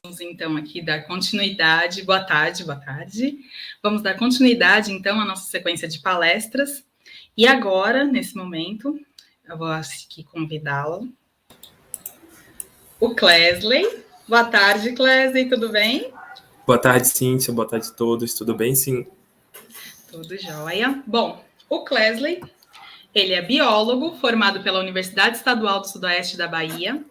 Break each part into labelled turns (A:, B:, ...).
A: Vamos, então, aqui dar continuidade. Boa tarde, boa tarde. Vamos dar continuidade, então, à nossa sequência de palestras. E agora, nesse momento, eu vou aqui convidá-lo, o Clesley. Boa tarde, Clesley, tudo bem?
B: Boa tarde, Cíntia. Boa tarde a todos. Tudo bem, sim?
A: Tudo jóia. Bom, o Clesley, ele é biólogo, formado pela Universidade Estadual do Sudoeste da Bahia.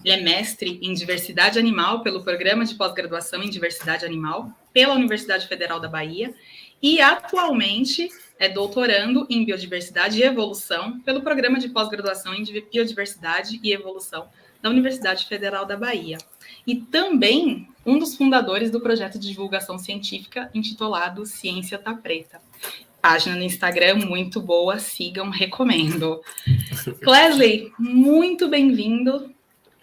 A: Ele é mestre em diversidade animal pelo Programa de Pós-Graduação em Diversidade Animal pela Universidade Federal da Bahia e atualmente é doutorando em Biodiversidade e Evolução pelo Programa de Pós-Graduação em Biodiversidade e Evolução da Universidade Federal da Bahia. E também um dos fundadores do projeto de divulgação científica intitulado Ciência Tá Preta. Página no Instagram muito boa, sigam, recomendo. Clesley, muito bem-vindo.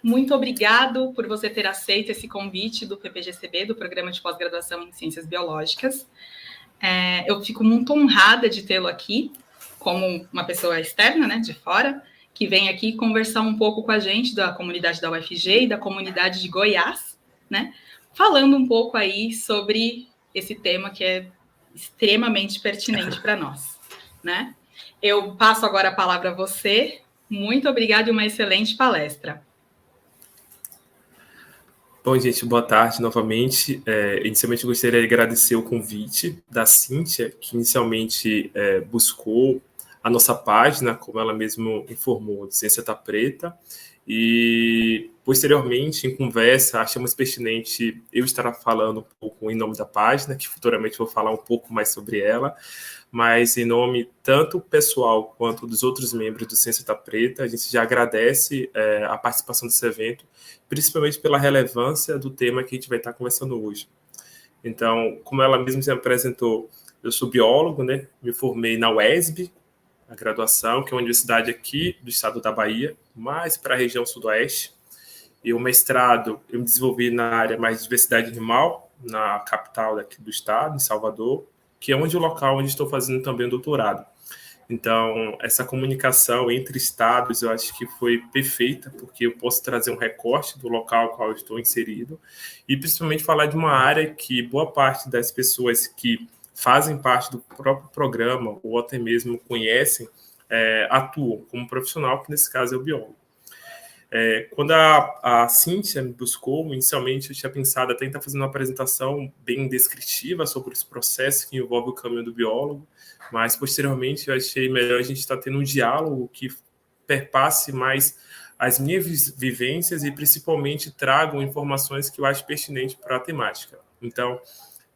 A: Muito obrigado por você ter aceito esse convite do PPGCB, do Programa de Pós-Graduação em Ciências Biológicas. Eu fico muito honrada de tê-lo aqui, como uma pessoa externa, né, de fora, que vem aqui conversar um pouco com a gente da comunidade da UFG e da comunidade de Goiás, né, falando um pouco aí sobre esse tema que é extremamente pertinente para nós, né. Eu passo agora a palavra a você. Muito obrigada e uma excelente palestra.
B: Bom, gente, boa tarde novamente. Inicialmente, eu gostaria de agradecer o convite da Cíntia, que inicialmente buscou a nossa página, como ela mesmo informou, de Ciência Tá Preta, e posteriormente, em conversa, achamos pertinente eu estar falando um pouco em nome da página, que futuramente vou falar um pouco mais sobre ela, mas em nome tanto pessoal quanto dos outros membros do Ciência Tá Preta, a gente já agradece a participação desse evento, principalmente pela relevância do tema que a gente vai estar conversando hoje. Então, como ela mesma se apresentou, eu sou biólogo, né? Me formei na UESB, a graduação, que é uma universidade aqui do estado da Bahia, mais para a região sudoeste. E o mestrado eu me desenvolvi na área mais de diversidade animal, na capital daqui do estado, em Salvador, que é o local onde estou fazendo também o doutorado. Então, essa comunicação entre estados eu acho que foi perfeita, porque eu posso trazer um recorte do local ao qual eu estou inserido e principalmente falar de uma área que boa parte das pessoas que fazem parte do próprio programa ou até mesmo conhecem, atuam como profissional, que nesse caso é o biólogo. Quando a Cíntia me buscou, inicialmente eu tinha pensado até em estar fazendo uma apresentação bem descritiva sobre esse processo que envolve o caminho do biólogo, mas posteriormente eu achei melhor a gente estar tendo um diálogo que perpasse mais as minhas vivências e principalmente tragam informações que eu acho pertinentes para a temática. Então,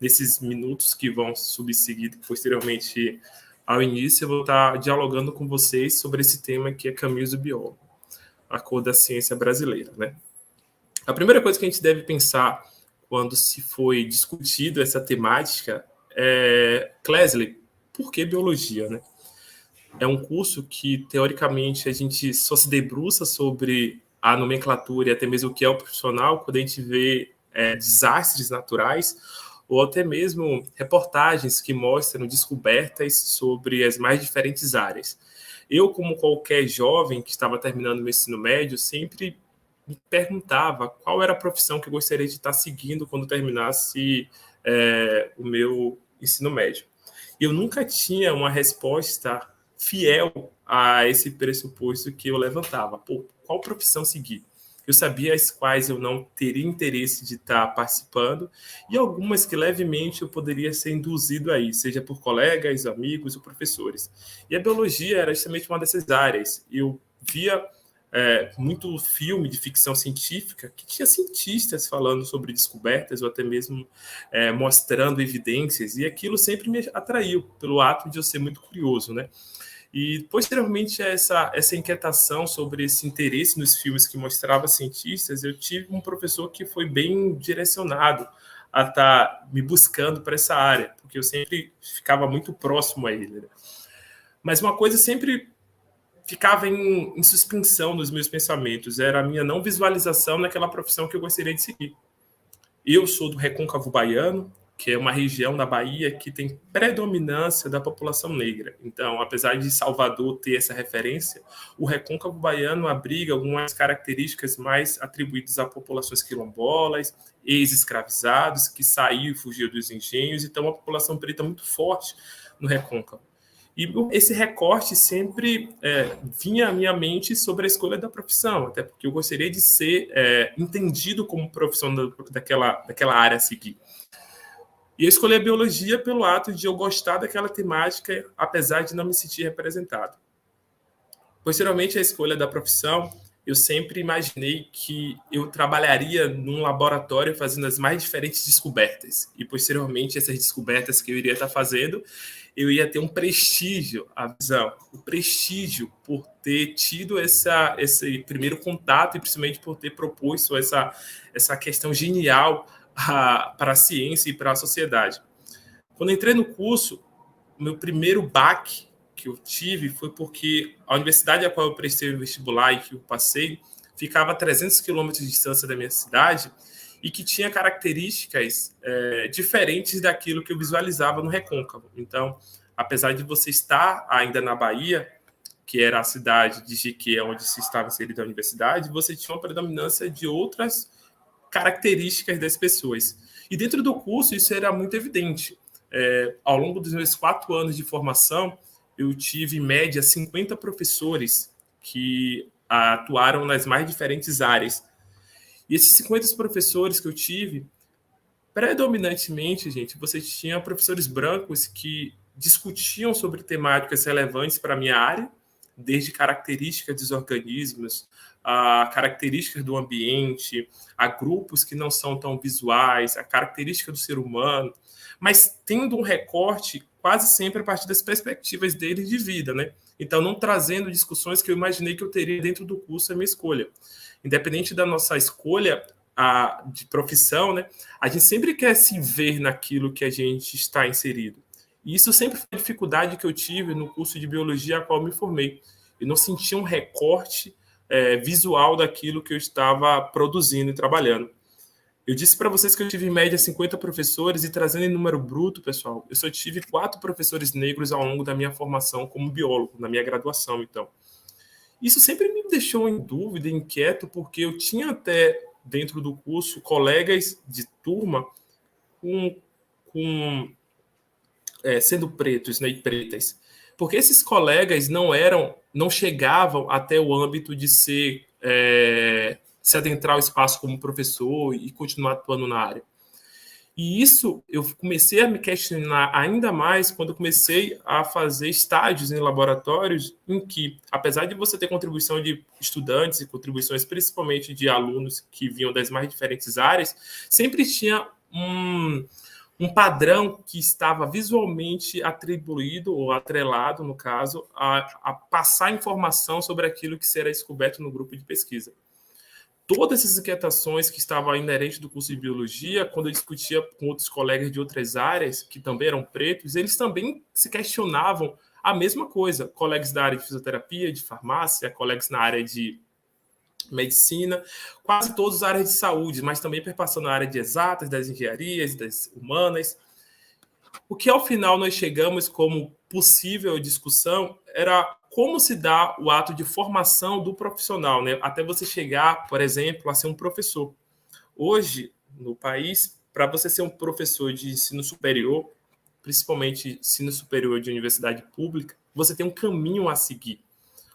B: nesses minutos que vão subseguir posteriormente ao início, eu vou estar dialogando com vocês sobre esse tema que é caminhos do biólogo, a cor da ciência brasileira, né? A primeira coisa que a gente deve pensar quando se foi discutido essa temática é, Clesley, por que biologia, né? É um curso que, teoricamente, a gente só se debruça sobre a nomenclatura e até mesmo o que é o profissional quando a gente vê desastres naturais ou até mesmo reportagens que mostram descobertas sobre as mais diferentes áreas. Eu, como qualquer jovem que estava terminando o ensino médio, sempre me perguntava qual era a profissão que eu gostaria de estar seguindo quando terminasse o meu ensino médio. Eu nunca tinha uma resposta fiel a esse pressuposto que eu levantava. Pô, qual profissão seguir? Eu sabia as quais eu não teria interesse de estar participando e algumas que levemente eu poderia ser induzido aí, seja por colegas, amigos ou professores. E a biologia era justamente uma dessas áreas. Eu via muito filme de ficção científica que tinha cientistas falando sobre descobertas ou até mesmo mostrando evidências, e aquilo sempre me atraiu pelo ato de eu ser muito curioso, né? E, posteriormente a essa inquietação sobre esse interesse nos filmes que mostrava cientistas, eu tive um professor que foi bem direcionado a estar me buscando para essa área, porque eu sempre ficava muito próximo a ele, né? Mas uma coisa sempre ficava em suspensão nos meus pensamentos, era a minha não visualização naquela profissão que eu gostaria de seguir. Eu sou do Recôncavo Baiano, que é uma região da Bahia que tem predominância da população negra. Então, apesar de Salvador ter essa referência, o Recôncavo Baiano abriga algumas características mais atribuídas a populações quilombolas, ex-escravizados, que saíram e fugiram dos engenhos, então uma população preta muito forte no Recôncavo. E esse recorte sempre vinha à minha mente sobre a escolha da profissão, até porque eu gostaria de ser entendido como profissional daquela área a seguir. E eu escolhi a biologia pelo ato de eu gostar daquela temática, apesar de não me sentir representado. Posteriormente à escolha da profissão, eu sempre imaginei que eu trabalharia num laboratório fazendo as mais diferentes descobertas. E, posteriormente, essas descobertas que eu iria estar fazendo, eu ia ter um prestígio, a visão, o prestígio por ter tido esse primeiro contato e, principalmente, por ter proposto essa questão genial para a ciência e para a sociedade. Quando entrei no curso, o meu primeiro baque que eu tive foi porque a universidade a qual eu prestei o vestibular e que eu passei ficava a 300 quilômetros de distância da minha cidade e que tinha características diferentes daquilo que eu visualizava no Recôncavo. Então, apesar de você estar ainda na Bahia, que era a cidade de Jequié, onde se estava inserida a universidade, você tinha uma predominância de outras características das pessoas. E dentro do curso isso era muito evidente. Ao longo dos meus 4 anos de formação, eu tive, em média, 50 professores que atuaram nas mais diferentes áreas. E esses 50 professores que eu tive, predominantemente, gente, você tinha professores brancos que discutiam sobre temáticas relevantes para a minha área, desde características dos organismos, a características do ambiente, a grupos que não são tão visuais, a característica do ser humano, mas tendo um recorte quase sempre a partir das perspectivas deles de vida, né? Então, não trazendo discussões que eu imaginei que eu teria dentro do curso a minha escolha. Independente da nossa escolha de profissão, né? A gente sempre quer se ver naquilo que a gente está inserido. E isso sempre foi a dificuldade que eu tive no curso de biologia a qual me formei. Eu não sentia um recorte visual daquilo que eu estava produzindo e trabalhando. Eu disse para vocês que eu tive em média 50 professores e, trazendo em número bruto, pessoal, eu só tive 4 professores negros ao longo da minha formação como biólogo, na minha graduação, então. Isso sempre me deixou em dúvida, inquieto, porque eu tinha até, dentro do curso, colegas de turma sendo pretos, né, e pretas. Porque esses colegas não chegavam até o âmbito de se adentrar ao espaço como professor e continuar atuando na área. E isso eu comecei a me questionar ainda mais quando eu comecei a fazer estágios em laboratórios em que, apesar de você ter contribuição de estudantes e contribuições principalmente de alunos que vinham das mais diferentes áreas, sempre tinha um padrão que estava visualmente atribuído ou atrelado, no caso, a passar informação sobre aquilo que será descoberto no grupo de pesquisa. Todas essas inquietações que estavam inerentes do curso de biologia, quando eu discutia com outros colegas de outras áreas, que também eram pretos, eles também se questionavam a mesma coisa. Colegas da área de fisioterapia, de farmácia, colegas na área de medicina, quase todos da área de saúde, mas também perpassando na área de exatas, das engenharias, das humanas. O que, ao final, nós chegamos como possível discussão era como se dá o ato de formação do profissional, né? Até você chegar, por exemplo, a ser um professor. Hoje, no país, para você ser um professor de ensino superior, principalmente ensino superior de universidade pública, você tem um caminho a seguir.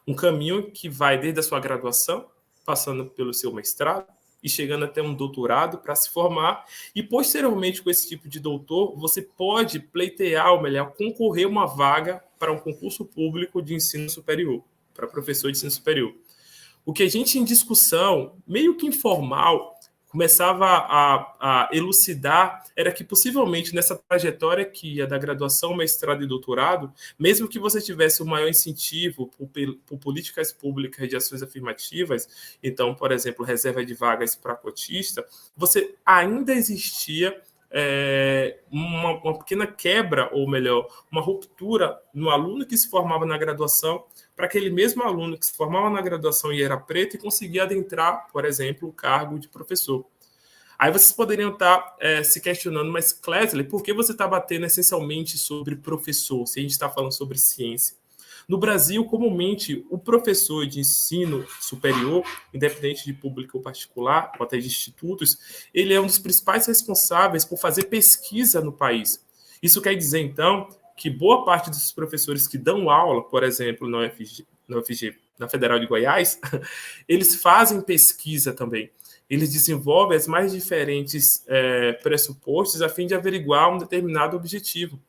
B: Um caminho que vai desde a sua graduação, passando pelo seu mestrado, e chegando até um doutorado para se formar, e posteriormente com esse tipo de doutor, você pode pleitear, ou melhor, concorrer uma vaga para um concurso público de ensino superior, para professor de ensino superior. O que a gente em discussão, meio que informal, começava a elucidar era que, possivelmente, nessa trajetória que ia da graduação, mestrado e doutorado, mesmo que você tivesse o maior incentivo por políticas públicas de ações afirmativas, então, por exemplo, reserva de vagas para cotista, você ainda existia uma pequena quebra, ou melhor, uma ruptura no aluno que se formava na graduação para aquele mesmo aluno que se formava na graduação e era preto e conseguia adentrar, por exemplo, o cargo de professor. Aí vocês poderiam estar se questionando, mas Clesley, por que você está batendo essencialmente sobre professor, se a gente está falando sobre ciência? No Brasil, comumente, o professor de ensino superior, independente de público ou particular, ou até de institutos, ele é um dos principais responsáveis por fazer pesquisa no país. Isso quer dizer, então, que boa parte dos professores que dão aula, por exemplo, na UFG, na Federal de Goiás, eles fazem pesquisa também. Eles desenvolvem as mais diferentes pressupostos a fim de averiguar um determinado objetivo.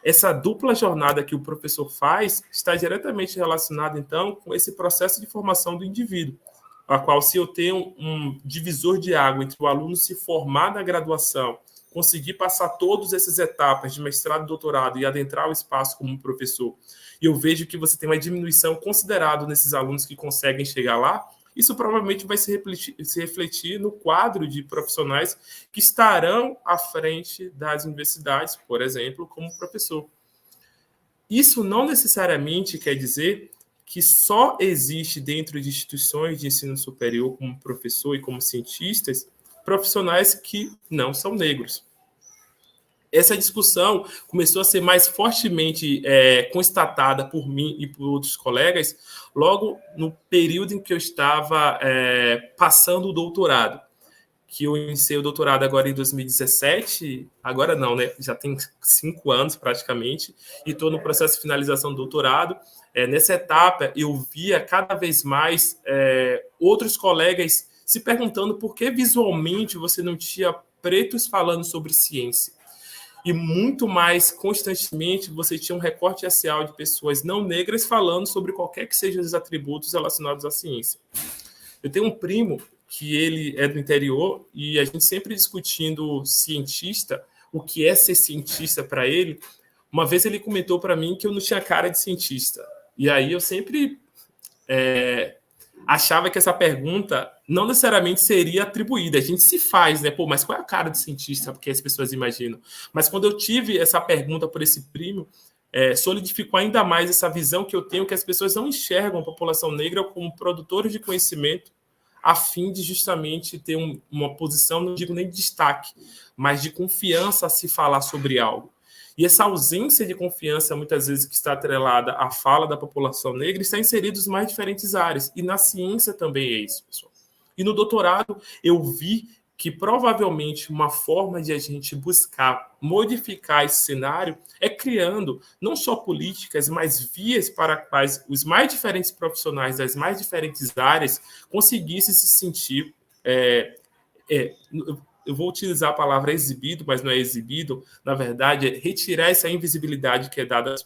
B: Essa dupla jornada que o professor faz está diretamente relacionada, então, com esse processo de formação do indivíduo, a qual, se eu tenho um divisor de água entre o aluno se formar na graduação, conseguir passar todas essas etapas de mestrado e doutorado e adentrar o espaço como professor, e eu vejo que você tem uma diminuição considerável nesses alunos que conseguem chegar lá, isso provavelmente vai se refletir no quadro de profissionais que estarão à frente das universidades, por exemplo, como professor. Isso não necessariamente quer dizer que só existe dentro de instituições de ensino superior, como professor e como cientistas, profissionais que não são negros. Essa discussão começou a ser mais fortemente constatada por mim e por outros colegas logo no período em que eu estava passando o doutorado, que eu iniciei o doutorado agora em 2017, agora não, né? Já tem 5 anos praticamente, e estou no processo de finalização do doutorado. Nessa etapa, eu via cada vez mais outros colegas se perguntando por que visualmente você não tinha pretos falando sobre ciência. E muito mais constantemente você tinha um recorte racial de pessoas não negras falando sobre qualquer que sejam os atributos relacionados à ciência. Eu tenho um primo que ele é do interior e a gente sempre discutindo cientista, o que é ser cientista para ele. Uma vez ele comentou para mim que eu não tinha cara de cientista. E aí eu sempre achava que essa pergunta não necessariamente seria atribuída. A gente se faz, né? Pô, mas qual é a cara de cientista? Porque as pessoas imaginam. Mas quando eu tive essa pergunta por esse primo, solidificou ainda mais essa visão que eu tenho que as pessoas não enxergam a população negra como produtores de conhecimento a fim de justamente ter uma posição, não digo nem de destaque, mas de confiança a se falar sobre algo. E essa ausência de confiança, muitas vezes, que está atrelada à fala da população negra, está inserida nas mais diferentes áreas. E na ciência também é isso, pessoal. E no doutorado, eu vi que provavelmente uma forma de a gente buscar modificar esse cenário é criando não só políticas, mas vias para quais os mais diferentes profissionais das mais diferentes áreas conseguissem se sentir... eu vou utilizar a palavra exibido, mas não é exibido, na verdade, é retirar essa invisibilidade que é dada aos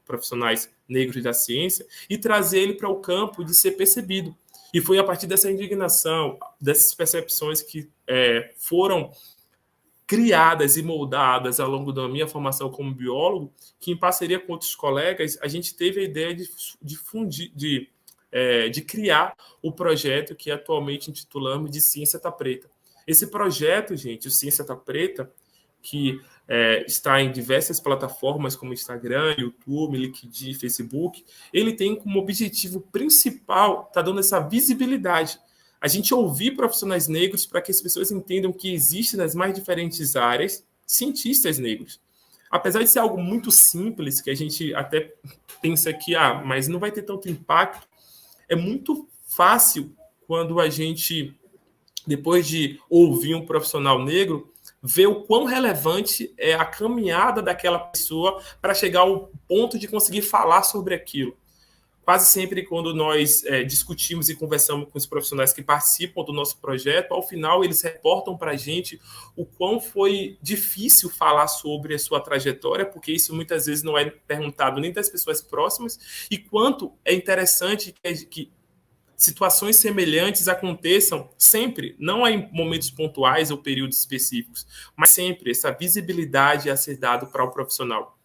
B: profissionais negros da ciência e trazer ele para o campo de ser percebido. E foi a partir dessa indignação, dessas percepções que foram criadas e moldadas ao longo da minha formação como biólogo, que, em parceria com outros colegas, a gente teve a ideia de criar o projeto que atualmente intitulamos de Ciência Tá Preta. Esse projeto, gente, o Ciência Tá Preta, que está em diversas plataformas como Instagram, YouTube, LinkedIn, Facebook, ele tem como objetivo principal estar dando essa visibilidade. A gente ouvir profissionais negros para que as pessoas entendam que existem nas mais diferentes áreas cientistas negros. Apesar de ser algo muito simples, que a gente até pensa que mas não vai ter tanto impacto, é muito fácil quando a gente, depois de ouvir um profissional negro, ver o quão relevante é a caminhada daquela pessoa para chegar ao ponto de conseguir falar sobre aquilo. Quase sempre, quando nós discutimos e conversamos com os profissionais que participam do nosso projeto, ao final eles reportam para a gente o quão foi difícil falar sobre a sua trajetória, porque isso muitas vezes não é perguntado nem das pessoas próximas, e quanto é interessante que situações semelhantes aconteçam sempre, não em momentos pontuais ou períodos específicos, mas sempre essa visibilidade a ser dado para o profissional.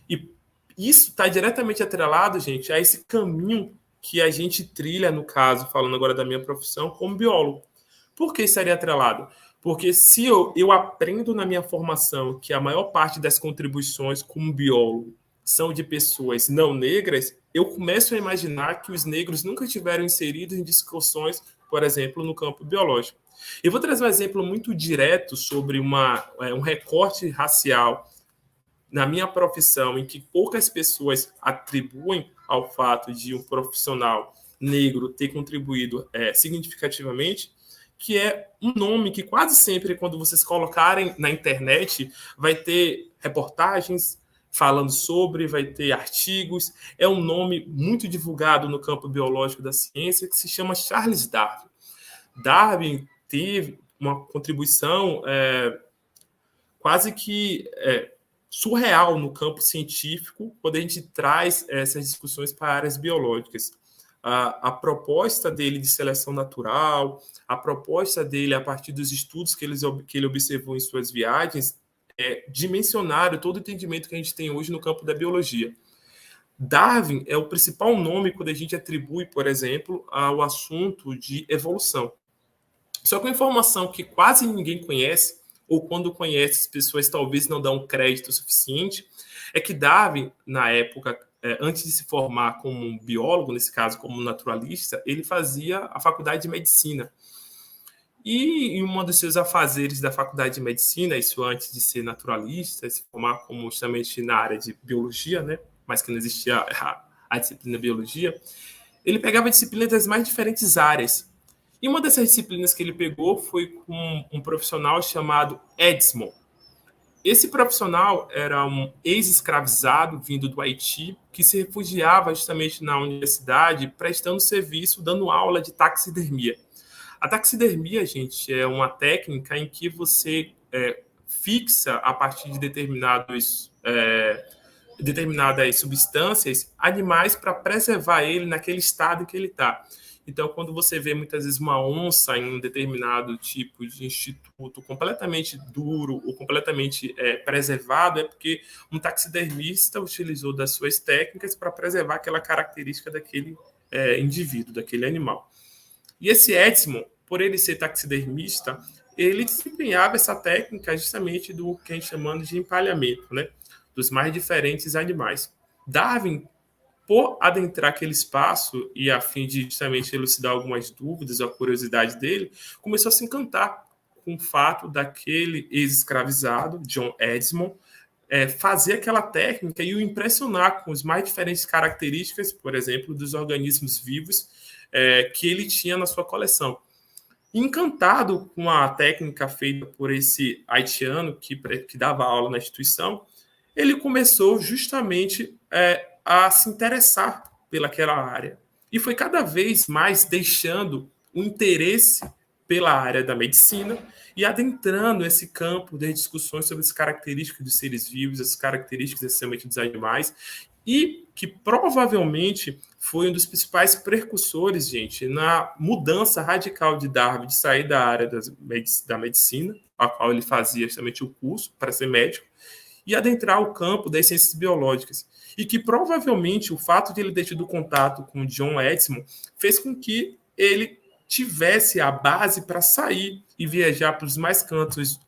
B: E isso está diretamente atrelado, gente, a esse caminho que a gente trilha, no caso, falando agora da minha profissão, como biólogo. Por que estaria atrelado? Porque se eu aprendo na minha formação que a maior parte das contribuições como biólogo são de pessoas não negras, eu começo a imaginar que os negros nunca estiveram inseridos em discussões, por exemplo, no campo biológico. Eu vou trazer um exemplo muito direto sobre um recorte racial na minha profissão, em que poucas pessoas atribuem ao fato de um profissional negro ter contribuído significativamente, que é um nome que quase sempre, quando vocês colocarem na internet, vai ter reportagens falando sobre, vai ter artigos. É um nome muito divulgado no campo biológico da ciência, que se chama Charles Darwin. Darwin teve uma contribuição quase que surreal no campo científico quando a gente traz essas discussões para áreas biológicas. A proposta dele de seleção natural, a proposta dele a partir dos estudos que ele observou em suas viagens, dimensionaram todo o entendimento que a gente tem hoje no campo da biologia. Darwin é o principal nome quando a gente atribui, por exemplo, ao assunto de evolução. Só que uma informação que quase ninguém conhece, ou quando conhece, as pessoas talvez não dão crédito suficiente, é que Darwin, na época, antes de se formar como um biólogo, nesse caso como naturalista, ele fazia a faculdade de medicina. E em um dos seus afazeres da faculdade de medicina, isso antes de ser naturalista, se formar como justamente na área de biologia, né? Mas que não existia a disciplina biologia, ele pegava disciplinas das mais diferentes áreas. E uma dessas disciplinas que ele pegou foi com um profissional chamado Edmond. Esse profissional era um ex-escravizado vindo do Haiti que se refugiava justamente na universidade prestando serviço, dando aula de taxidermia. A taxidermia, gente, é uma técnica em que você fixa a partir de determinadas substâncias animais para preservar ele naquele estado em que ele está. Então, quando você vê muitas vezes uma onça em um determinado tipo de instituto completamente duro ou completamente preservado, é porque um taxidermista utilizou das suas técnicas para preservar aquela característica daquele indivíduo, daquele animal. E esse Edmond, por ele ser taxidermista, ele desempenhava essa técnica justamente do que a gente chama de empalhamento, né? Dos mais diferentes animais. Darwin, por adentrar aquele espaço e a fim de justamente elucidar algumas dúvidas, a curiosidade dele, começou a se encantar com o fato daquele ex-escravizado, John Edmond, fazer aquela técnica e o impressionar com as mais diferentes características, por exemplo, dos organismos vivos que ele tinha na sua coleção. Encantado com a técnica feita por esse haitiano que dava aula na instituição, ele começou justamente a se interessar pelaquela área. E foi cada vez mais deixando o interesse pela área da medicina e adentrando esse campo de discussões sobre as características dos seres vivos, as características essencialmente dos animais, e que provavelmente foi um dos principais precursores, gente, na mudança radical de Darwin de sair da área da medicina, a qual ele fazia justamente o curso para ser médico, e adentrar o campo das ciências biológicas. E que provavelmente o fato de ele ter tido contato com John Edmond fez com que ele tivesse a base para sair e viajar para os mais cantos,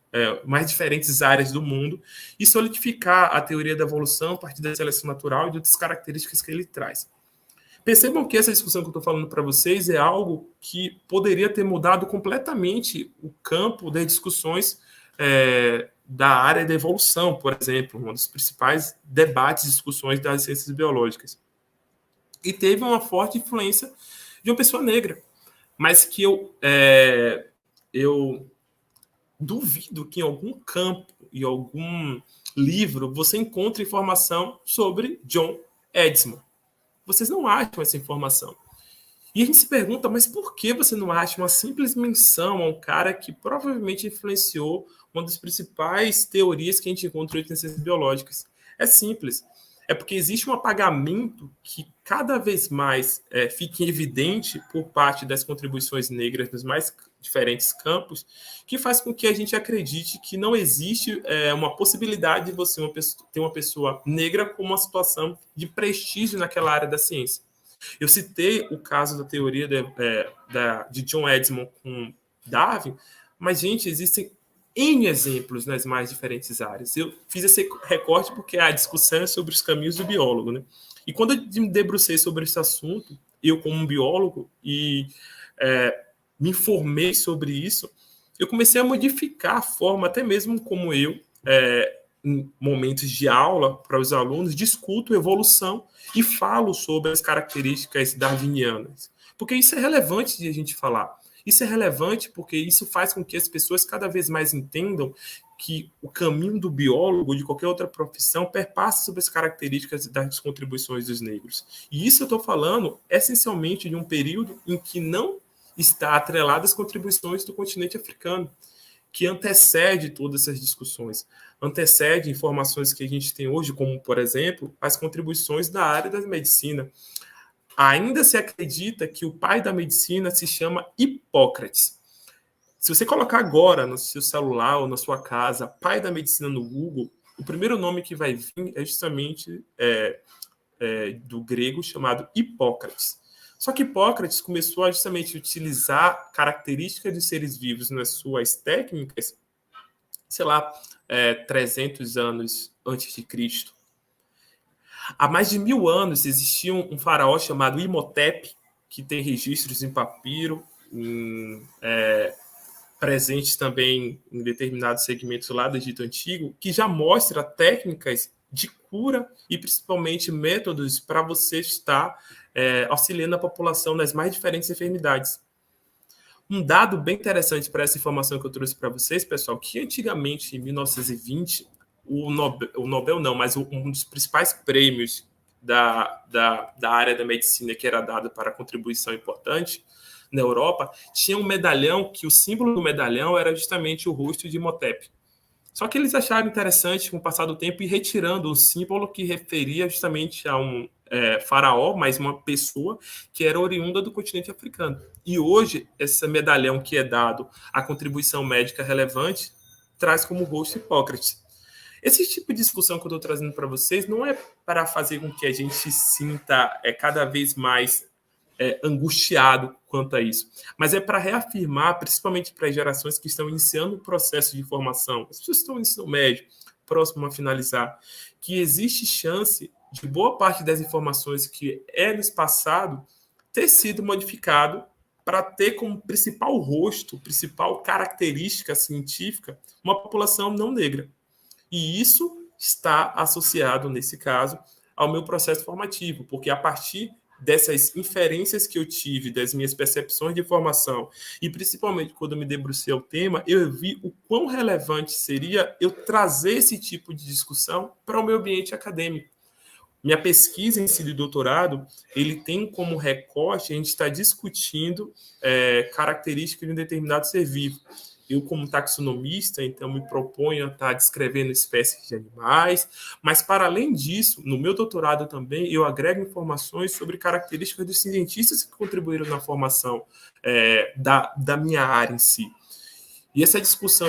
B: mais diferentes áreas do mundo e solidificar a teoria da evolução a partir da seleção natural e de outras características que ele traz. Percebam que essa discussão que eu estou falando para vocês é algo que poderia ter mudado completamente o campo das discussões da área da evolução, por exemplo, um dos principais debates e discussões das ciências biológicas. E teve uma forte influência de uma pessoa negra, mas que eu duvido que em algum campo, em algum livro, você encontre informação sobre John Edmond. Vocês não acham essa informação. E a gente se pergunta, mas por que você não acha uma simples menção a um cara que provavelmente influenciou uma das principais teorias que a gente encontra em ciências biológicas? É simples. É porque existe um apagamento que cada vez mais fique evidente por parte das contribuições negras nos mais diferentes campos, que faz com que a gente acredite que não existe uma possibilidade de você ter uma pessoa negra com uma situação de prestígio naquela área da ciência. Eu citei o caso da teoria de John Edmond com Darwin, mas, gente, existem N exemplos nas mais diferentes áreas. Eu fiz esse recorte porque a discussão é sobre os caminhos do biólogo, né? E quando eu me debrucei sobre esse assunto, eu como um biólogo, e me informei sobre isso, eu comecei a modificar a forma, até mesmo como eu, em momentos de aula para os alunos, discuto evolução e falo sobre as características darwinianas. Porque isso é relevante de a gente falar. Isso é relevante porque isso faz com que as pessoas cada vez mais entendam que o caminho do biólogo, de qualquer outra profissão, perpassa sobre as características das contribuições dos negros. E isso eu estou falando essencialmente de um período em que não está atrelado às contribuições do continente africano, que antecede todas essas discussões, antecede informações que a gente tem hoje, como, por exemplo, as contribuições da área da medicina. Ainda se acredita que o pai da medicina se chama Hipócrates. Se você colocar agora no seu celular ou na sua casa, pai da medicina no Google, o primeiro nome que vai vir é justamente do grego chamado Hipócrates. Só que Hipócrates começou a justamente utilizar características de seres vivos nas suas técnicas, 300 anos antes de Cristo. Há mais de 1000 anos existia um faraó chamado Imhotep, que tem registros em papiro, presentes também em determinados segmentos lá do Egito Antigo, que já mostra técnicas de cura e principalmente métodos para você estar auxiliando a população nas mais diferentes enfermidades. Um dado bem interessante para essa informação que eu trouxe para vocês, pessoal, que antigamente, em 1920, o Nobel não, mas um dos principais prêmios da área da medicina que era dado para contribuição importante na Europa, tinha um medalhão que o símbolo do medalhão era justamente o rosto de Imhotep. Só que eles acharam interessante, com o passar do tempo, ir retirando o símbolo que referia justamente a um faraó, mas uma pessoa que era oriunda do continente africano. E hoje, esse medalhão que é dado à contribuição médica relevante traz como rosto Hipócrates. Esse tipo de discussão que eu estou trazendo para vocês não é para fazer com que a gente se sinta cada vez mais angustiado quanto a isso, mas é para reafirmar, principalmente para as gerações que estão iniciando o processo de formação, as pessoas que estão no ensino médio, próximo a finalizar, que existe chance de boa parte das informações que nos passado ter sido modificado para ter como principal rosto, principal característica científica, uma população não negra. E isso está associado, nesse caso, ao meu processo formativo, porque a partir dessas inferências que eu tive, das minhas percepções de informação, e principalmente quando eu me debrucei ao tema, eu vi o quão relevante seria eu trazer esse tipo de discussão para o meu ambiente acadêmico. Minha pesquisa em si de doutorado, ele tem como recorte a gente estar discutindo características de um determinado ser vivo. Eu, como taxonomista, então, me proponho a estar descrevendo espécies de animais, mas, para além disso, no meu doutorado também, eu agrego informações sobre características dos cientistas que contribuíram na formação da minha área em si. E essa discussão,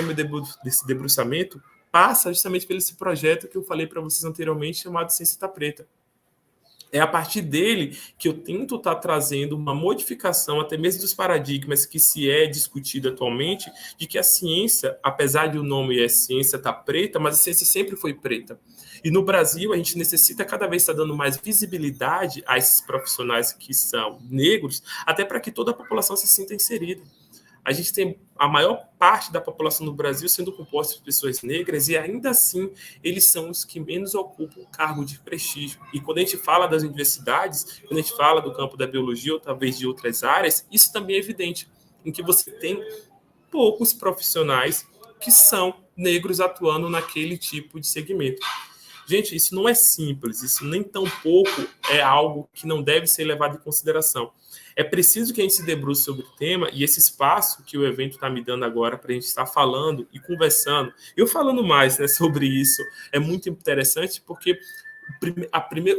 B: desse debruçamento, passa justamente por esse projeto que eu falei para vocês anteriormente, chamado Ciência Tá Preta. É a partir dele que eu tento estar trazendo uma modificação, até mesmo dos paradigmas que se é discutido atualmente, de que a ciência, apesar de o nome ciência tá preta, mas a ciência sempre foi preta. E no Brasil, a gente necessita cada vez estar dando mais visibilidade a esses profissionais que são negros, até para que toda a população se sinta inserida. A gente tem a maior parte da população do Brasil sendo composta por pessoas negras e ainda assim eles são os que menos ocupam o cargo de prestígio. E quando a gente fala das universidades, quando a gente fala do campo da biologia ou talvez de outras áreas, isso também é evidente, em que você tem poucos profissionais que são negros atuando naquele tipo de segmento. Gente, isso não é simples, isso nem tão pouco é algo que não deve ser levado em consideração. É preciso que a gente se debruce sobre o tema e esse espaço que o evento está me dando agora para a gente estar falando e conversando. Eu falando mais sobre isso é muito interessante porque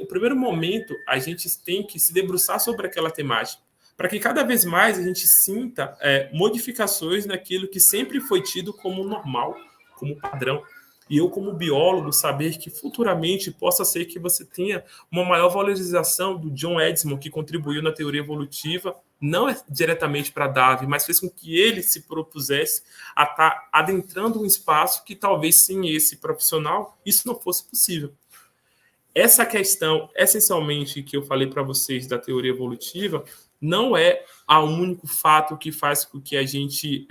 B: o primeiro momento, a gente tem que se debruçar sobre aquela temática, para que cada vez mais a gente sinta modificações naquilo que sempre foi tido como normal, como padrão. E eu, como biólogo, saber que futuramente possa ser que você tenha uma maior valorização do John Edmond, que contribuiu na teoria evolutiva, não diretamente para Darwin, mas fez com que ele se propusesse a estar adentrando um espaço que talvez sem esse profissional isso não fosse possível. Essa questão, essencialmente, que eu falei para vocês da teoria evolutiva, não é o único fato que faz com que a gente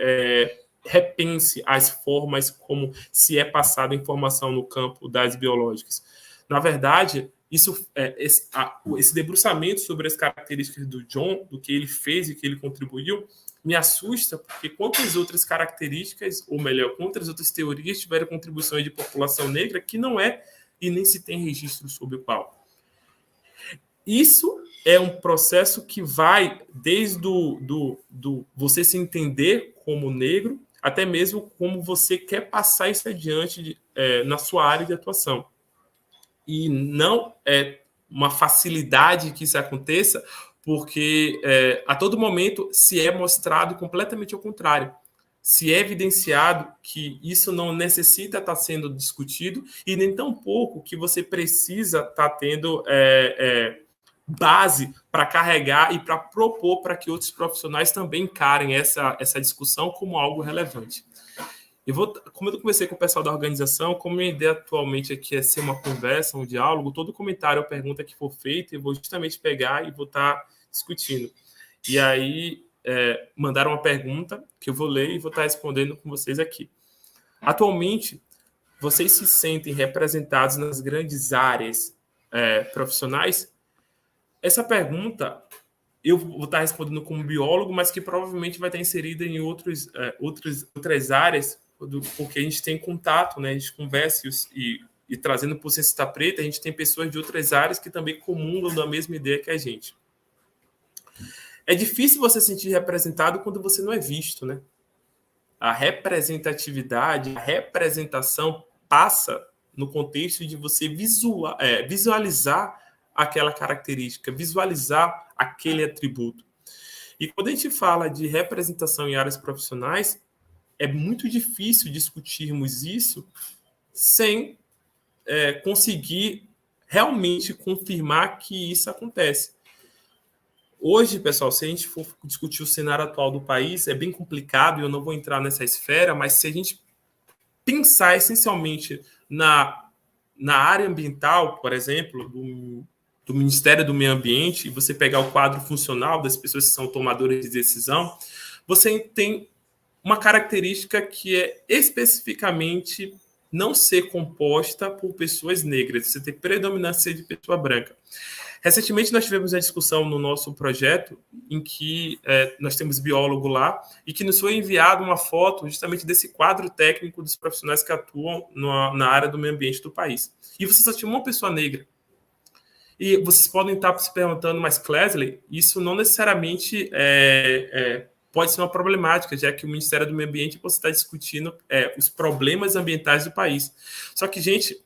B: repense as formas como se é passada a informação no campo das biológicas. Na verdade, esse debruçamento sobre as características do John, do que ele fez e que ele contribuiu, me assusta, porque quantas outras características, ou melhor, quantas outras teorias tiveram contribuições de população negra que não é e nem se tem registro sobre o qual. Isso é um processo que vai desde você se entender como negro, até mesmo como você quer passar isso adiante na sua área de atuação. E não é uma facilidade que isso aconteça, porque a todo momento se é mostrado completamente ao contrário. Se é evidenciado que isso não necessita estar sendo discutido e nem tão pouco que você precisa estar tendo base para carregar e para propor para que outros profissionais também encarem essa discussão como algo relevante. Como eu conversei com o pessoal da organização, como minha ideia atualmente aqui é ser uma conversa, um diálogo, todo comentário ou pergunta que for feita, eu vou justamente pegar e vou estar discutindo. E aí, mandaram uma pergunta que eu vou ler e vou estar respondendo com vocês aqui. Atualmente, vocês se sentem representados nas grandes áreas profissionais? Essa pergunta eu vou estar respondendo como biólogo, mas que provavelmente vai estar inserida em outras áreas, porque a gente tem contato, né? A gente conversa e trazendo por Ciência Preta, a gente tem pessoas de outras áreas que também comungam da mesma ideia que a gente. É difícil você se sentir representado quando você não é visto, né? A representatividade, a representação passa no contexto de você visualizar aquela característica, visualizar aquele atributo. E quando a gente fala de representação em áreas profissionais, é muito difícil discutirmos isso sem conseguir realmente confirmar que isso acontece. Hoje, pessoal, se a gente for discutir o cenário atual do país, é bem complicado, eu não vou entrar nessa esfera, mas se a gente pensar essencialmente na área ambiental, por exemplo, do Ministério do Meio Ambiente, e você pegar o quadro funcional das pessoas que são tomadoras de decisão, você tem uma característica que é especificamente não ser composta por pessoas negras, você tem predominância de pessoa branca. Recentemente, nós tivemos uma discussão no nosso projeto em que nós temos biólogo lá e que nos foi enviada uma foto justamente desse quadro técnico dos profissionais que atuam na área do meio ambiente do país. E você só tinha uma pessoa negra. E vocês podem estar se perguntando, mas Clesley, isso não necessariamente pode ser uma problemática, já que o Ministério do Meio Ambiente você está discutindo os problemas ambientais do país. Só que, gente,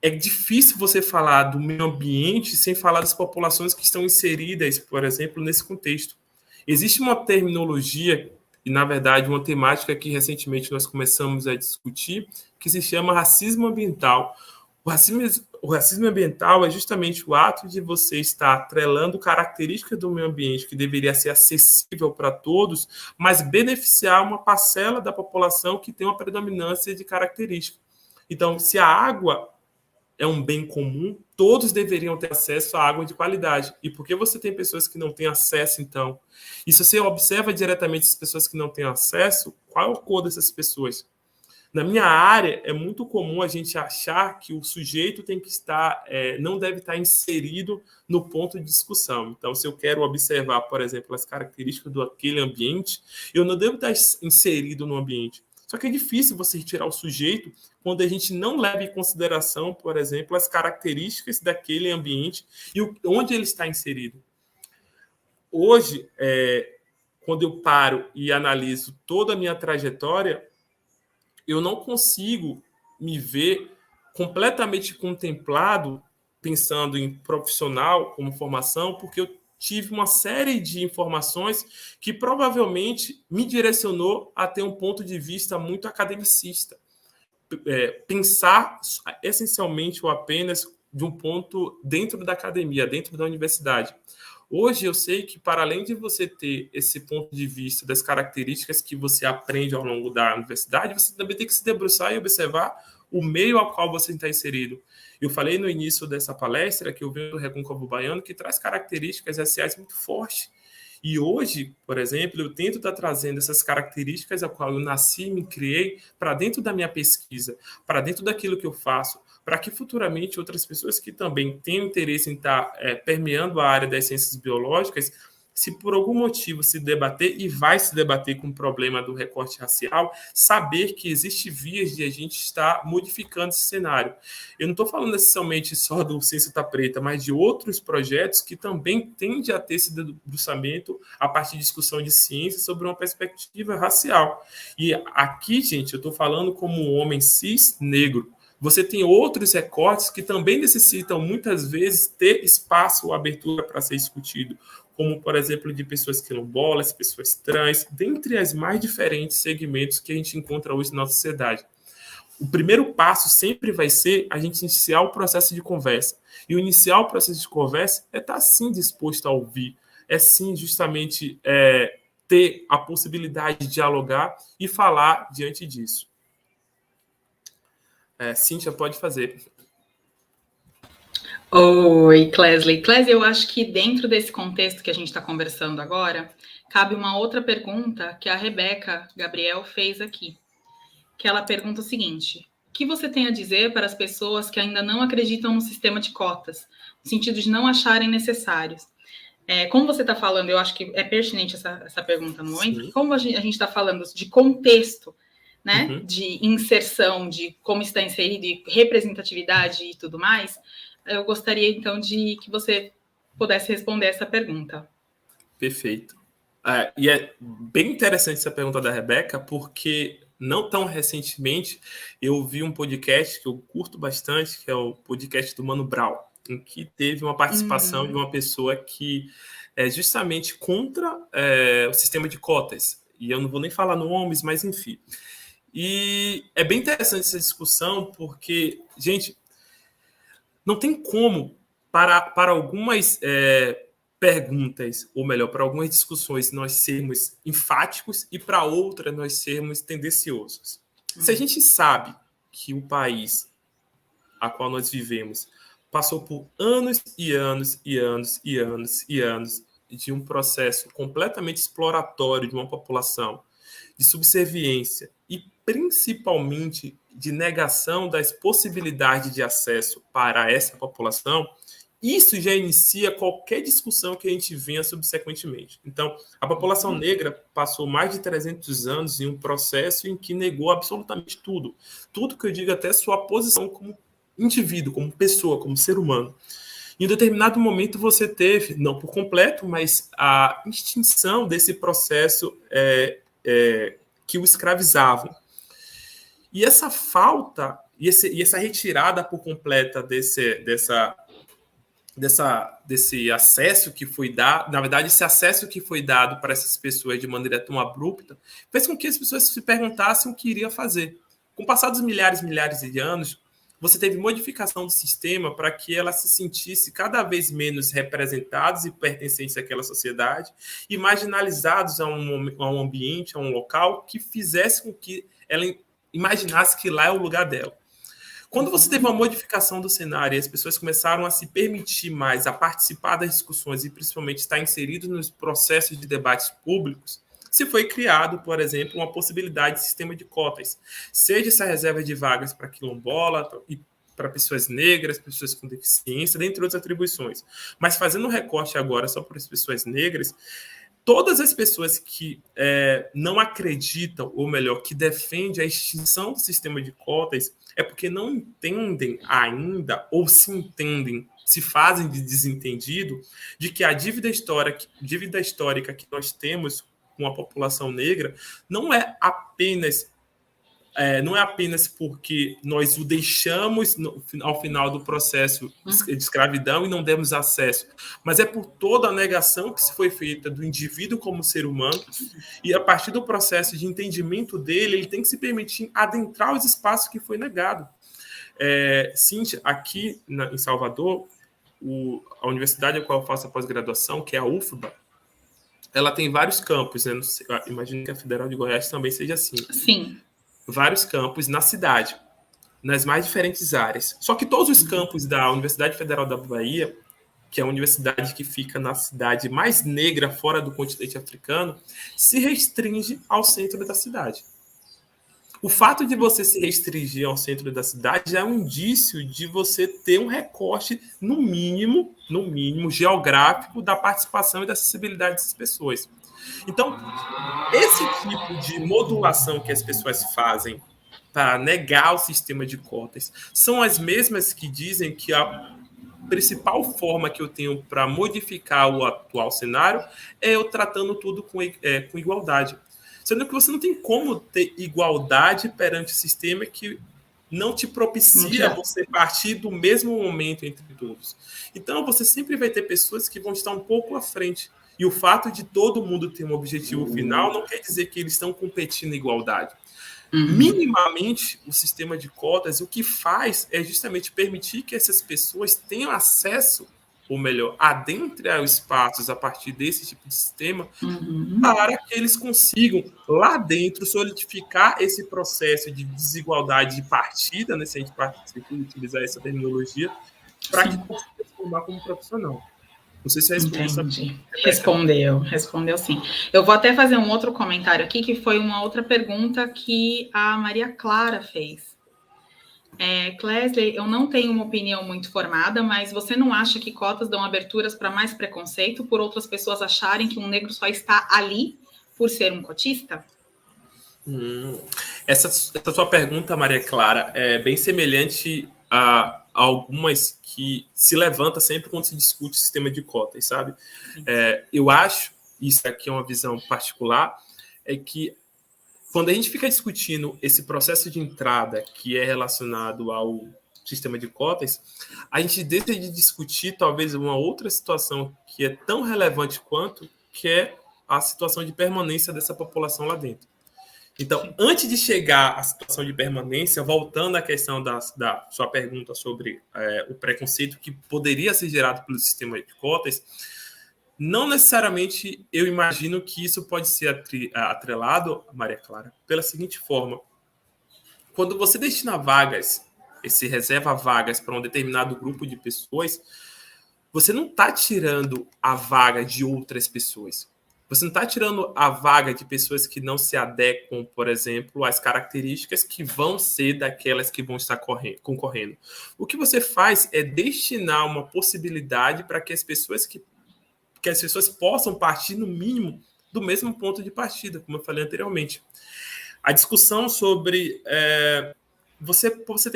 B: é difícil você falar do meio ambiente sem falar das populações que estão inseridas, por exemplo, nesse contexto. Existe uma terminologia e, na verdade, uma temática que recentemente nós começamos a discutir, que se chama racismo ambiental. O racismo ambiental é justamente o ato de você estar atrelando características do meio ambiente que deveria ser acessível para todos, mas beneficiar uma parcela da população que tem uma predominância de características. Então, se a água é um bem comum, todos deveriam ter acesso à água de qualidade. E por que você tem pessoas que não têm acesso, então? E se você observa diretamente as pessoas que não têm acesso, qual é a cor dessas pessoas? Na minha área, é muito comum a gente achar que o sujeito tem que estar, não deve estar inserido no ponto de discussão. Então, se eu quero observar, por exemplo, as características daquele ambiente, eu não devo estar inserido no ambiente. Só que é difícil você retirar o sujeito quando a gente não leva em consideração, por exemplo, as características daquele ambiente e onde ele está inserido. Hoje, quando eu paro e analiso toda a minha trajetória, eu não consigo me ver completamente contemplado pensando em profissional como formação, porque eu tive uma série de informações que provavelmente me direcionou a ter um ponto de vista muito academicista. Pensar essencialmente ou apenas de um ponto dentro da academia, dentro da universidade. Hoje eu sei que, para além de você ter esse ponto de vista das características que você aprende ao longo da universidade, você também tem que se debruçar e observar o meio ao qual você está inserido. Eu falei no início dessa palestra que eu venho do Recôncavo Baiano, que traz características raciais muito fortes. E hoje, por exemplo, eu tento estar trazendo essas características a qual eu nasci e me criei para dentro da minha pesquisa, para dentro daquilo que eu faço, para que futuramente outras pessoas que também tenham interesse em estar permeando a área das ciências biológicas, se por algum motivo se debater, e vai se debater com o problema do recorte racial, saber que existe vias de a gente estar modificando esse cenário. Eu não estou falando necessariamente só do Ciência Tá Preta, mas de outros projetos que também tendem a ter esse debruçamento a partir de discussão de ciência sobre uma perspectiva racial. E aqui, gente, eu estou falando como um homem cis negro. Você tem outros recortes que também necessitam, muitas vezes, ter espaço ou abertura para ser discutido, como, por exemplo, de pessoas quilombolas, pessoas trans, dentre as mais diferentes segmentos que a gente encontra hoje na nossa sociedade. O primeiro passo sempre vai ser a gente iniciar o processo de conversa. E o iniciar o processo de conversa é estar, sim, disposto a ouvir, é, sim, justamente ter a possibilidade de dialogar e falar diante disso. Cíntia, pode fazer.
A: Oi, Clesley. Clesley, eu acho que dentro desse contexto que a gente está conversando agora, cabe uma outra pergunta que a Rebeca Gabriel fez aqui, que ela pergunta o seguinte: o que você tem a dizer para as pessoas que ainda não acreditam no sistema de cotas, no sentido de não acharem necessários? Como você está falando, eu acho que é pertinente essa pergunta no momento, porque como a gente está falando de contexto, né, de inserção, de como está inserido, e representatividade e tudo mais, eu gostaria, então, de que você pudesse responder essa pergunta.
B: Perfeito. E é bem interessante essa pergunta da Rebeca, porque não tão recentemente eu ouvi um podcast que eu curto bastante, que é o podcast do Mano Brown, em que teve uma participação de uma pessoa que é justamente contra o sistema de cotas. E eu não vou nem falar nomes, mas enfim. E é bem interessante essa discussão, porque, gente, não tem como, para algumas perguntas, ou melhor, para algumas discussões, nós sermos enfáticos e para outras nós sermos tendenciosos. Se a gente sabe que o país a qual nós vivemos passou por anos e anos e anos e anos e anos de um processo completamente exploratório de uma população, de subserviência e principalmente de negação das possibilidades de acesso para essa população, isso já inicia qualquer discussão que a gente venha subsequentemente. Então, a população negra passou mais de 300 anos em um processo em que negou absolutamente tudo. Tudo que eu digo, até sua posição como indivíduo, como pessoa, como ser humano. Em um determinado momento você teve, não por completo, mas a extinção desse processo que o escravizavam. E essa falta, e essa retirada por completa desse acesso que foi dado, na verdade, esse acesso que foi dado para essas pessoas de maneira tão abrupta, fez com que as pessoas se perguntassem o que iria fazer. Com o passar dos milhares de anos, você teve modificação do sistema para que ela se sentisse cada vez menos representados e pertencentes àquela sociedade e marginalizados a um ambiente, a um local que fizesse com que ela imaginasse que lá é o lugar dela. Quando você teve uma modificação do cenário e as pessoas começaram a se permitir mais a participar das discussões e principalmente estar inseridos nos processos de debates públicos, se foi criado, por exemplo, uma possibilidade de sistema de cotas, seja essa reserva de vagas para quilombola e para pessoas negras, pessoas com deficiência, dentre outras atribuições. Mas fazendo um recorte agora só para as pessoas negras, todas as pessoas que não acreditam, ou melhor, que defendem a extinção do sistema de cotas, é porque não entendem ainda, ou se entendem, se fazem de desentendido, de que a dívida histórica que nós temos com a população negra não é apenas não é apenas porque nós o deixamos ao final do processo de escravidão e não demos acesso, mas é por toda a negação que se foi feita do indivíduo como ser humano, e a partir do processo de entendimento dele, ele tem que se permitir adentrar os espaços que foi negado. Cíntia, aqui em Salvador, a universidade a qual eu faço a pós-graduação, que é a UFBA, ela tem vários campos, né? Imagino que a Federal de Goiás também seja assim.
A: Sim.
B: Vários campos na cidade, nas mais diferentes áreas. Só que todos os campos da Universidade Federal da Bahia, que é a universidade que fica na cidade mais negra fora do continente africano, se restringe ao centro da cidade. O fato de você se restringir ao centro da cidade é um indício de você ter um recorte, no mínimo, geográfico, da participação e da acessibilidade dessas pessoas. Então, esse tipo de modulação que as pessoas fazem para negar o sistema de cotas são as mesmas que dizem que a principal forma que eu tenho para modificar o atual cenário é eu tratando tudo com igualdade. Sendo que você não tem como ter igualdade perante o sistema que não te propicia você partir do mesmo momento entre todos. Então, você sempre vai ter pessoas que vão estar um pouco à frente. E o fato de todo mundo ter um objetivo final não quer dizer que eles estão competindo em igualdade. Minimamente, o sistema de cotas, o que faz é justamente permitir que essas pessoas tenham acesso, ou melhor, adentre aos espaços a partir desse tipo de sistema, para que eles consigam, lá dentro, solidificar esse processo de desigualdade de partida, né, se a gente utilizar essa terminologia, para que consiga se formar como profissional. Não sei se
A: Respondeu sim. Eu vou até fazer um outro comentário aqui, que foi uma outra pergunta que a Maria Clara fez. Clesley, eu não tenho uma opinião muito formada, mas você não acha que cotas dão aberturas para mais preconceito por outras pessoas acharem que um negro só está ali por ser um cotista?
B: Essa sua pergunta, Maria Clara, é bem semelhante a algumas que se levanta sempre quando se discute o sistema de cotas, sabe? Eu acho, isso aqui é uma visão particular, é que quando a gente fica discutindo esse processo de entrada que é relacionado ao sistema de cotas, a gente deixa de discutir talvez uma outra situação que é tão relevante quanto, que é a situação de permanência dessa população lá dentro. Então, antes de chegar à situação de permanência, voltando à questão da sua pergunta sobre o preconceito que poderia ser gerado pelo sistema de cotas, não necessariamente eu imagino que isso pode ser atrelado, Maria Clara, pela seguinte forma. Quando você destina vagas, esse reserva vagas para um determinado grupo de pessoas, você não está tirando a vaga de outras pessoas. Você não está tirando a vaga de pessoas que não se adequam, por exemplo, às características que vão ser daquelas que vão estar concorrendo. O que você faz é destinar uma possibilidade para que as pessoas possam partir, no mínimo, do mesmo ponto de partida, como eu falei anteriormente. A discussão sobre por você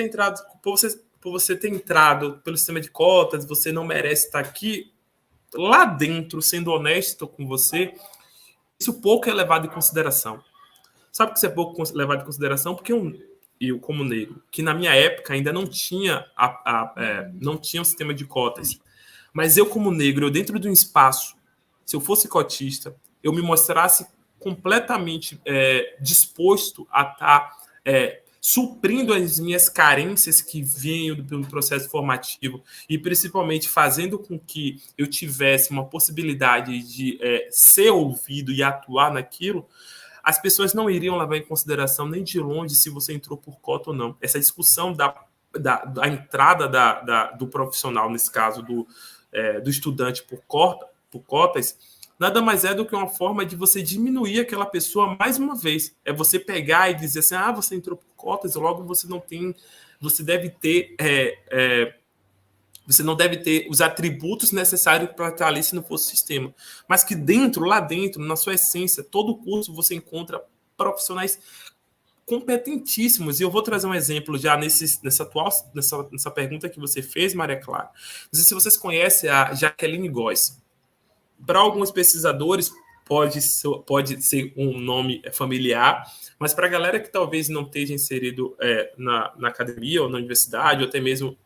B: ter entrado pelo sistema de cotas, você não merece estar aqui. Lá dentro, sendo honesto com você, isso pouco é levado em consideração. Sabe que isso é pouco levado em consideração? Porque eu, como negro, que na minha época ainda não tinha não tinha um sistema de cotas, mas eu, como negro, dentro de um espaço, se eu fosse cotista, eu me mostrasse completamente disposto a estar suprindo as minhas carências que vinham pelo processo formativo e principalmente fazendo com que eu tivesse uma possibilidade de ser ouvido e atuar naquilo, as pessoas não iriam levar em consideração nem de longe se você entrou por cota ou não. Essa discussão da entrada do profissional, nesse caso do estudante por cotas, nada mais é do que uma forma de você diminuir aquela pessoa mais uma vez. É você pegar e dizer assim, você entrou por cotas, logo você não tem, você deve ter, você não deve ter os atributos necessários para estar ali se não fosse o sistema. Mas que lá dentro, na sua essência, todo curso você encontra profissionais competentíssimos. E eu vou trazer um exemplo já nessa pergunta que você fez, Maria Clara. Não sei se vocês conhecem a Jacqueline Góes. Para alguns pesquisadores, pode ser um nome familiar, mas para a galera que talvez não esteja inserido na academia ou na universidade, ou até mesmo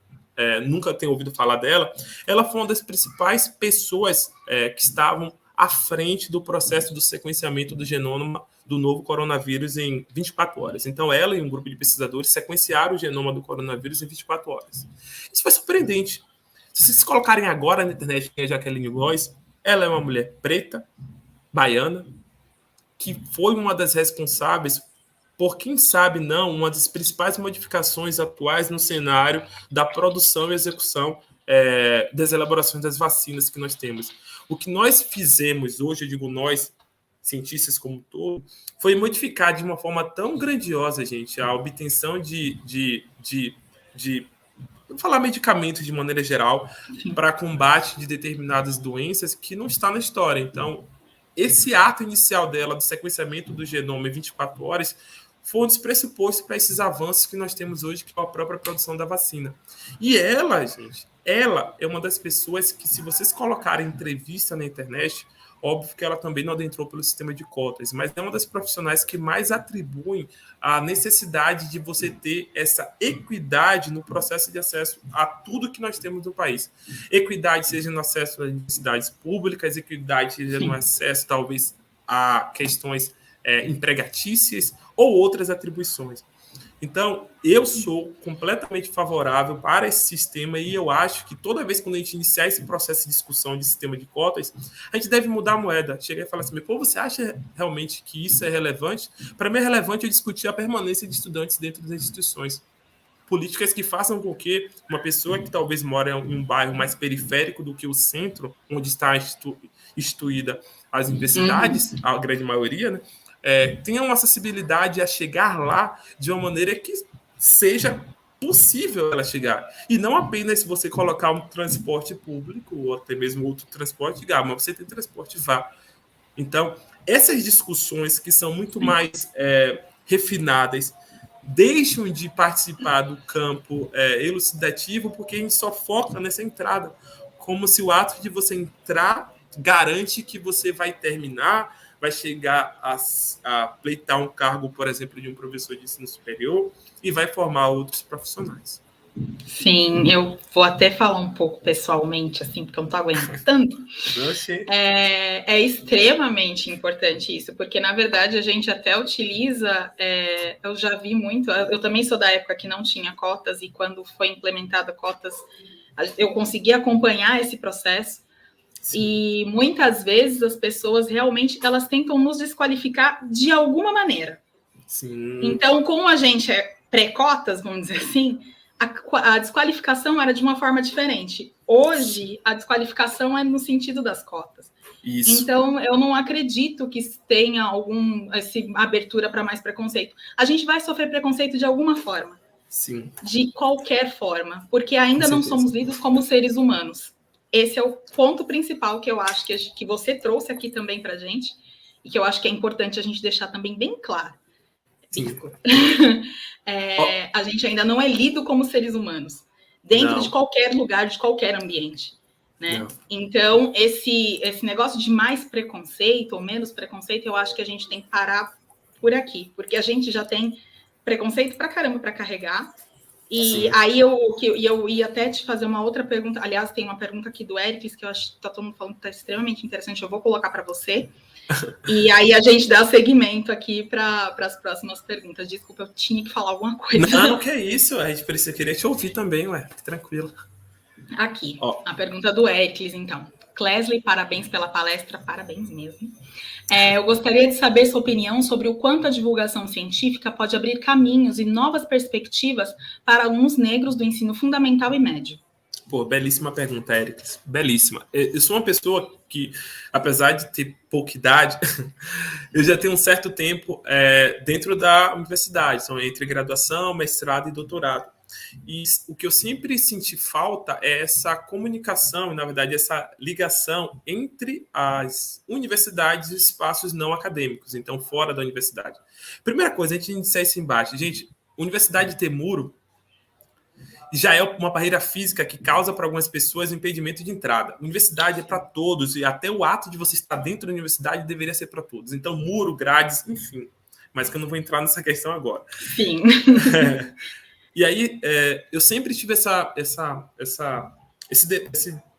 B: nunca tenha ouvido falar dela, ela foi uma das principais pessoas que estavam à frente do processo do sequenciamento do genoma do novo coronavírus em 24 horas. Então, ela e um grupo de pesquisadores sequenciaram o genoma do coronavírus em 24 horas. Isso foi surpreendente. Se vocês colocarem agora na internet quem é Jacqueline Góes, ela é uma mulher preta, baiana, que foi uma das responsáveis por, quem sabe não, uma das principais modificações atuais no cenário da produção e execução das elaborações das vacinas que nós temos. O que nós fizemos hoje, eu digo nós, cientistas como um todo, foi modificar de uma forma tão grandiosa, gente, a obtenção vou falar medicamentos de maneira geral, para combate de determinadas doenças que não está na história. Então, esse ato inicial dela, do sequenciamento do genoma em 24 horas, foi um dos pressupostos para esses avanços que nós temos hoje, que é a própria produção da vacina. E ela, gente, ela é uma das pessoas que, se vocês colocarem entrevista na internet, óbvio que ela também não adentrou pelo sistema de cotas, mas é uma das profissionais que mais atribuem a necessidade de você ter essa equidade no processo de acesso a tudo que nós temos no país. Equidade seja no acesso às universidades públicas, equidade seja no acesso, talvez, a questões empregatícias ou outras atribuições. Então, eu sou completamente favorável para esse sistema e eu acho que toda vez que a gente iniciar esse processo de discussão de sistema de cotas, a gente deve mudar a moeda. Chegar e falar assim, pô, você acha realmente que isso é relevante? Para mim é relevante eu discutir a permanência de estudantes dentro das instituições. Políticas que façam com que uma pessoa que talvez mora em um bairro mais periférico do que o centro, onde está instituída as universidades, a grande maioria, né? Tenham acessibilidade a chegar lá de uma maneira que seja possível ela chegar. E não apenas se você colocar um transporte público ou até mesmo outro transporte, mas você tem transporte, vá. Então, essas discussões que são muito mais refinadas deixam de participar do campo elucidativo porque a gente só foca nessa entrada, como se o ato de você entrar garante que você vai terminar, vai chegar a pleitar um cargo, por exemplo, de um professor de ensino superior e vai formar outros profissionais.
A: Sim, eu vou até falar um pouco pessoalmente, assim, porque eu não estou aguentando. É extremamente importante isso, porque, na verdade, a gente até utiliza, eu já vi muito, eu também sou da época que não tinha cotas, e quando foi implementada cotas, eu consegui acompanhar esse processo. Sim. E muitas vezes as pessoas realmente elas tentam nos desqualificar de alguma maneira.
B: Sim.
A: Então, como a gente é pré-cotas, vamos dizer assim, a desqualificação era de uma forma diferente. Hoje, a desqualificação é no sentido das cotas.
B: Isso.
A: Então, eu não acredito que tenha essa abertura para mais preconceito. A gente vai sofrer preconceito de alguma forma.
B: Sim.
A: De qualquer forma, porque ainda não somos lidos como seres humanos. Esse é o ponto principal que eu acho que você trouxe aqui também para a gente, e que eu acho que é importante a gente deixar também bem claro. A gente ainda não é lido como seres humanos, dentro de qualquer lugar, de qualquer ambiente. Né? Então, esse negócio de mais preconceito ou menos preconceito, eu acho que a gente tem que parar por aqui, porque a gente já tem preconceito pra caramba para carregar. E sim. Aí eu ia até te fazer uma outra pergunta. Aliás, tem uma pergunta aqui do Eric, que eu acho que tá todo mundo falando que tá extremamente interessante. Eu vou colocar para você. E aí a gente dá seguimento aqui para as próximas perguntas. Desculpa, eu tinha que falar alguma coisa.
B: Não, que é isso. A gente precisa querer te ouvir também, ué. Tranquilo.
A: Aqui, a pergunta do Ericles, então. Clesley, parabéns pela palestra, parabéns mesmo. Eu gostaria de saber sua opinião sobre o quanto a divulgação científica pode abrir caminhos e novas perspectivas para alunos negros do ensino fundamental e médio.
B: Pô, belíssima pergunta, Ericles. Belíssima. Eu sou uma pessoa que, apesar de ter pouca idade, eu já tenho um certo tempo dentro da universidade, então, entre graduação, mestrado e doutorado. E o que eu sempre senti falta é essa comunicação, na verdade, essa ligação entre as universidades e os espaços não acadêmicos, então fora da universidade. Primeira coisa, a gente iniciar isso embaixo. Gente, universidade ter muro, já é uma barreira física que causa para algumas pessoas o impedimento de entrada. A universidade é para todos, e até o ato de você estar dentro da universidade deveria ser para todos. Então, muro, grades, enfim. Mas que eu não vou entrar nessa questão agora.
A: Sim.
B: E aí, eu sempre tive essa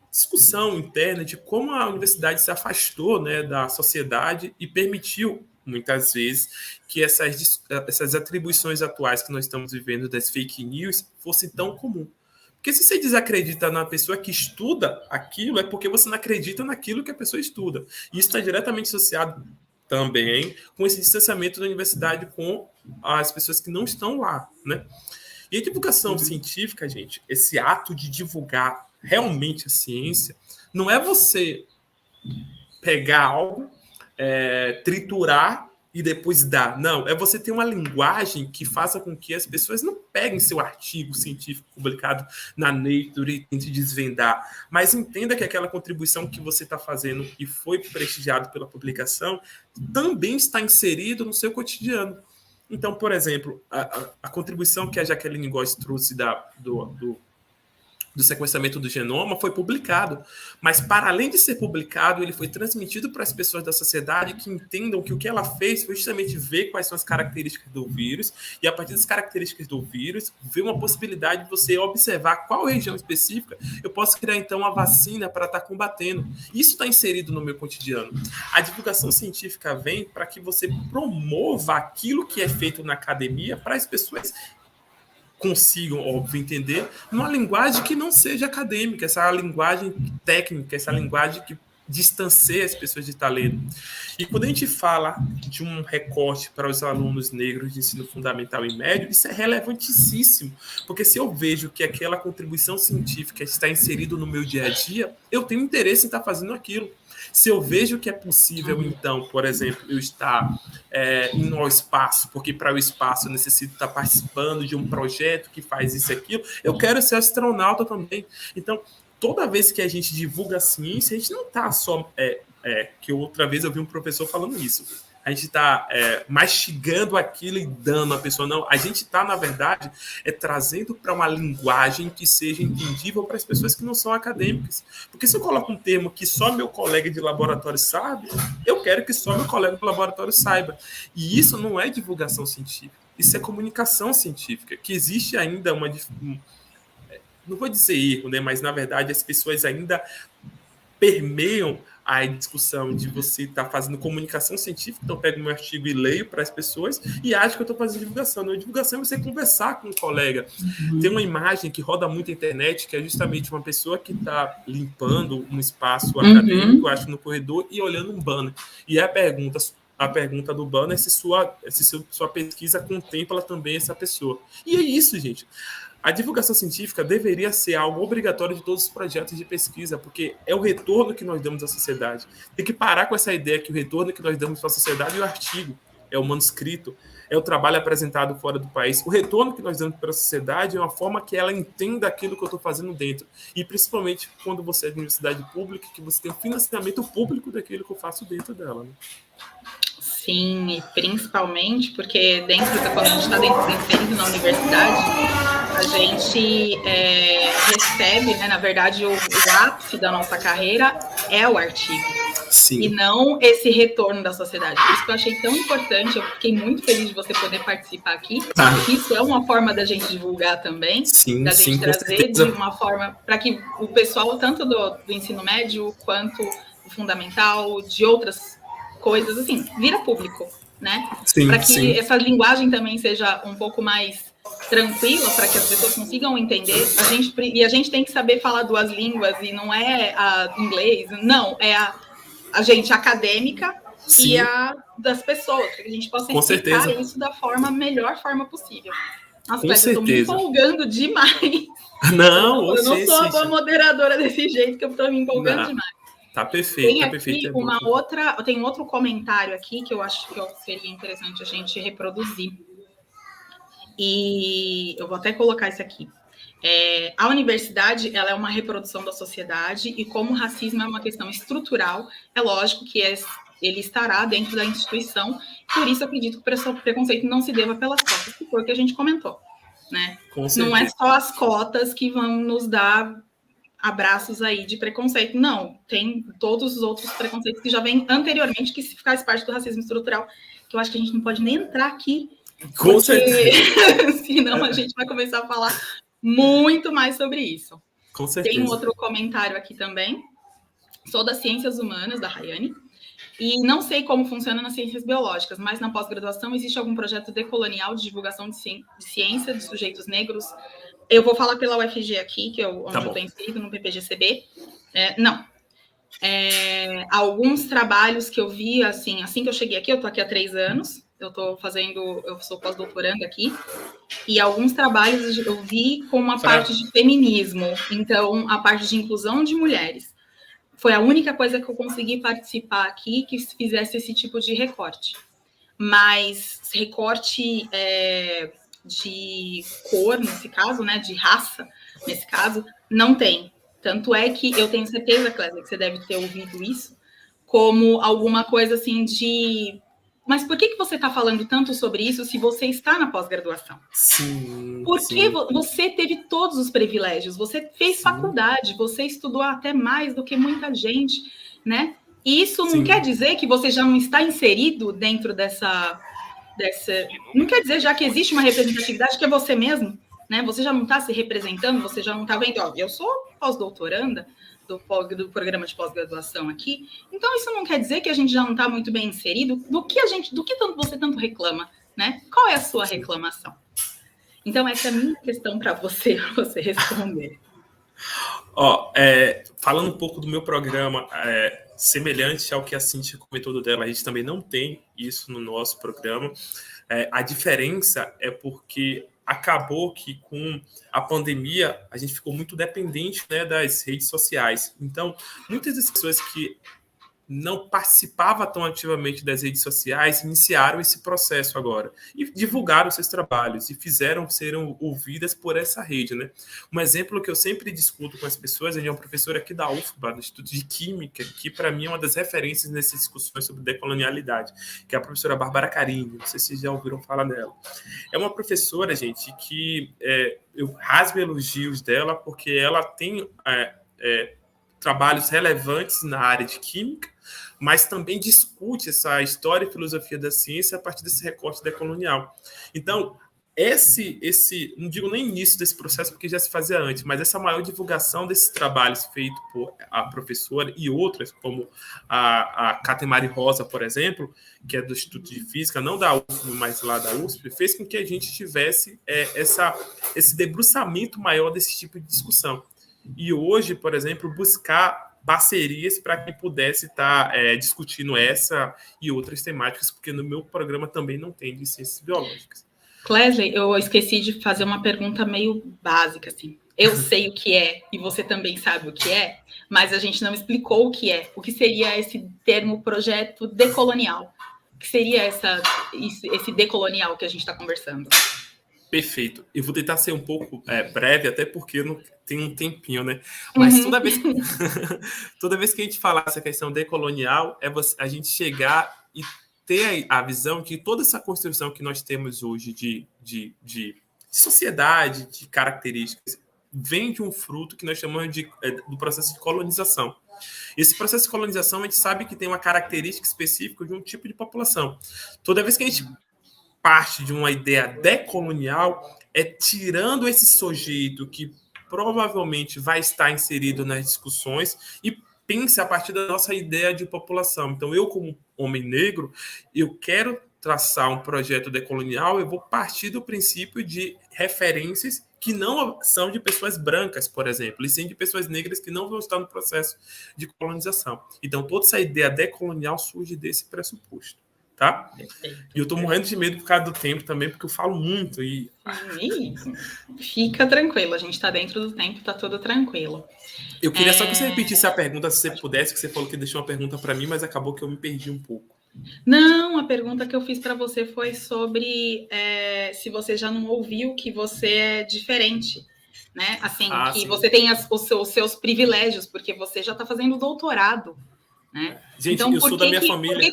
B: discussão interna de como a universidade se afastou, né, da sociedade e permitiu, muitas vezes, que essas atribuições atuais que nós estamos vivendo das fake news fossem tão comuns. Porque se você desacredita na pessoa que estuda aquilo, é porque você não acredita naquilo que a pessoa estuda. E isso está diretamente associado também com esse distanciamento da universidade com as pessoas que não estão lá, né? E a divulgação científica, gente, esse ato de divulgar realmente a ciência, não é você pegar algo, triturar e depois dar. Não, é você ter uma linguagem que faça com que as pessoas não peguem seu artigo científico publicado na Nature e tentem desvendar, mas entenda que aquela contribuição que você está fazendo e foi prestigiado pela publicação também está inserido no seu cotidiano. Então, por exemplo, a contribuição que a Jacqueline Góes trouxe do sequenciamento do genoma foi publicado, mas para além de ser publicado, ele foi transmitido para as pessoas da sociedade que entendam que o que ela fez foi justamente ver quais são as características do vírus e a partir das características do vírus, ver uma possibilidade de você observar qual região específica eu posso criar então uma vacina para estar combatendo. Isso está inserido no meu cotidiano. A divulgação científica vem para que você promova aquilo que é feito na academia para as pessoas consigam, óbvio, entender numa linguagem que não seja acadêmica, essa linguagem técnica, essa linguagem que distancia as pessoas de talento. E quando a gente fala de um recorte para os alunos negros de ensino fundamental e médio, isso é relevantíssimo, porque se eu vejo que aquela contribuição científica está inserida no meu dia a dia, eu tenho interesse em estar fazendo aquilo. Se eu vejo que é possível, então, por exemplo, eu estar indo ao espaço, porque para o espaço eu necessito estar participando de um projeto que faz isso e aquilo, eu quero ser astronauta também. Então, toda vez que a gente divulga a ciência, a gente não está só... que outra vez eu vi um professor falando isso. A gente está mastigando aquilo e dando a pessoa. Não, a gente está, na verdade, trazendo para uma linguagem que seja entendível para as pessoas que não são acadêmicas. Porque se eu coloco um termo que só meu colega de laboratório sabe, eu quero que só meu colega de laboratório saiba. E isso não é divulgação científica. Isso é comunicação científica, que existe ainda não vou dizer erro, né? Mas, na verdade, as pessoas ainda permeiam a discussão de você estar fazendo comunicação científica, então eu pego meu artigo e leio para as pessoas e acho que eu estou fazendo divulgação. Não, divulgação é você conversar com um colega. Tem uma imagem que roda muito na internet, que é justamente uma pessoa que está limpando um espaço acadêmico, acho, no corredor, e olhando um banner. E a pergunta do banner é se sua pesquisa contempla também essa pessoa. E é isso, gente. A divulgação científica deveria ser algo obrigatório de todos os projetos de pesquisa, porque é o retorno que nós damos à sociedade. Tem que parar com essa ideia que o retorno que nós damos para a sociedade é o artigo, é o manuscrito, é o trabalho apresentado fora do país. O retorno que nós damos para a sociedade é uma forma que ela entenda aquilo que eu estou fazendo dentro. E principalmente quando você é de universidade pública, que você tem um financiamento público daquilo que eu faço dentro dela, né?
A: Sim, e principalmente porque quando a gente está inserido na universidade, a gente recebe, né, na verdade, o ápice da nossa carreira é o artigo. Sim. E não esse retorno da sociedade. Por isso que eu achei tão importante, eu fiquei muito feliz de você poder participar aqui. Isso é uma forma da gente divulgar também, sim, da gente trazer de uma forma para que o pessoal, tanto do ensino médio quanto do fundamental, de outras coisas, assim, vira público, né? Para que essa linguagem também seja um pouco mais tranquila, para que as pessoas consigam entender. A gente tem que saber falar duas línguas, e não é a inglês, não, é a gente acadêmica e a das pessoas, para que a gente possa explicar isso da melhor forma possível. Nossa, eu estou me empolgando demais.
B: Não,
A: eu não sou uma moderadora desse jeito, que eu estou me empolgando demais.
B: Tá perfeito,
A: tem aqui tem um outro comentário aqui que eu acho que seria interessante a gente reproduzir. E eu vou até colocar isso aqui. A universidade, ela é uma reprodução da sociedade, e como o racismo é uma questão estrutural, é lógico que ele estará dentro da instituição. Por isso, eu acredito que o preconceito não se deva pelas costas, que foi o que a gente comentou. né?
B: Com
A: Não é
B: certeza.
A: só as cotas que vão nos dar abraços aí de preconceito. Não, tem todos os outros preconceitos que já vêm anteriormente, que faz parte do racismo estrutural, que eu acho que a gente não pode nem entrar aqui,
B: Com
A: porque
B: certeza.
A: senão a gente vai começar a falar muito mais sobre isso.
B: Com
A: Tem
B: certeza.
A: um outro comentário aqui também. Sou das Ciências Humanas, da Rayane, e não sei como funciona nas ciências biológicas, mas na pós-graduação existe algum projeto decolonial de divulgação de ciência de sujeitos negros? Eu vou falar pela UFG aqui, que onde eu estou inscrito, no PPGCB. Não. Alguns trabalhos que eu vi, assim que eu cheguei aqui, eu estou aqui há 3 anos, eu sou pós-doutoranda aqui, e alguns trabalhos eu vi com uma parte de feminismo, então a parte de inclusão de mulheres. Foi a única coisa que eu consegui participar aqui que fizesse esse tipo de recorte. Mas recorte de cor, nesse caso, né, de raça, nesse caso, não tem. Tanto é que eu tenho certeza, Clésia, que você deve ter ouvido isso, como alguma coisa assim de... Mas por que você está falando tanto sobre isso se você está na pós-graduação?
B: Sim.
A: Porque você teve todos os privilégios, você fez faculdade, você estudou até mais do que muita gente, né? E isso não quer dizer que você já não está inserido dentro dessa... Não quer dizer já que existe uma representatividade que é você mesmo, né? Você já não está se representando, você já não está vendo, ó, eu sou pós-doutoranda do programa de pós-graduação aqui, então isso não quer dizer que a gente já não está muito bem inserido. Do que você tanto reclama, né? Qual é a sua reclamação? Então, essa é a minha questão para você responder.
B: Falando um pouco do meu programa, semelhante ao que a Cíntia comentou dela, a gente também não tem isso no nosso programa. A diferença é porque acabou que com a pandemia a gente ficou muito dependente, né, das redes sociais. Então, muitas das pessoas que não participava tão ativamente das redes sociais, iniciaram esse processo agora e divulgaram seus trabalhos e serem ouvidas por essa rede, né? Um exemplo que eu sempre discuto com as pessoas é de uma professora aqui da UFBA, do Instituto de Química, que para mim é uma das referências nessas discussões sobre decolonialidade, que é a professora Bárbara Carinho. Não sei se vocês já ouviram falar dela. É uma professora, gente, que eu rasgo elogios dela porque ela tem trabalhos relevantes na área de química, mas também discute essa história e filosofia da ciência a partir desse recorte decolonial. Então, não digo nem início desse processo, porque já se fazia antes, mas essa maior divulgação desses trabalhos feitos por a professora e outras, como a Catemari Rosa, por exemplo, que é do Instituto de Física, não da UFB, mas lá da USP, fez com que a gente tivesse esse debruçamento maior desse tipo de discussão. E hoje, por exemplo, buscar parcerias para que pudesse estar discutindo essa e outras temáticas, porque no meu programa também não tem de ciências biológicas.
A: Clésia, eu esqueci de fazer uma pergunta meio básica, assim. Eu sei o que é, e você também sabe o que é, mas a gente não explicou o que é. O que seria esse termo projeto decolonial? O que seria esse decolonial que a gente está conversando?
B: Perfeito. Eu vou tentar ser um pouco breve, até porque eu não tenho um tempinho, né? Mas toda vez que a gente falar essa questão decolonial, a gente chegar e ter a visão que toda essa construção que nós temos hoje de sociedade, de características, vem de um fruto que nós chamamos do processo de colonização. Esse processo de colonização, a gente sabe que tem uma característica específica de um tipo de população. Toda vez que a gente parte de uma ideia decolonial, tirando esse sujeito que provavelmente vai estar inserido nas discussões e pense a partir da nossa ideia de população. Então, eu, como homem negro, eu quero traçar um projeto decolonial, eu vou partir do princípio de referências que não são de pessoas brancas, por exemplo, e sim de pessoas negras que não vão estar no processo de colonização. Então, toda essa ideia decolonial surge desse pressuposto. Tá? E eu tô morrendo de medo por causa do tempo também, porque eu falo muito.
A: Fica tranquilo, a gente tá dentro do tempo, tá tudo tranquilo.
B: Eu queria só que você repetisse a pergunta, se você pudesse, que você falou que deixou uma pergunta para mim, mas acabou que eu me perdi um pouco.
A: Não, a pergunta que eu fiz para você foi sobre se você já não ouviu que você é diferente, né? Assim, que sim. Você tem os seus privilégios, porque você já está fazendo doutorado. Né?
B: Gente,
A: então,
B: eu sou da minha família.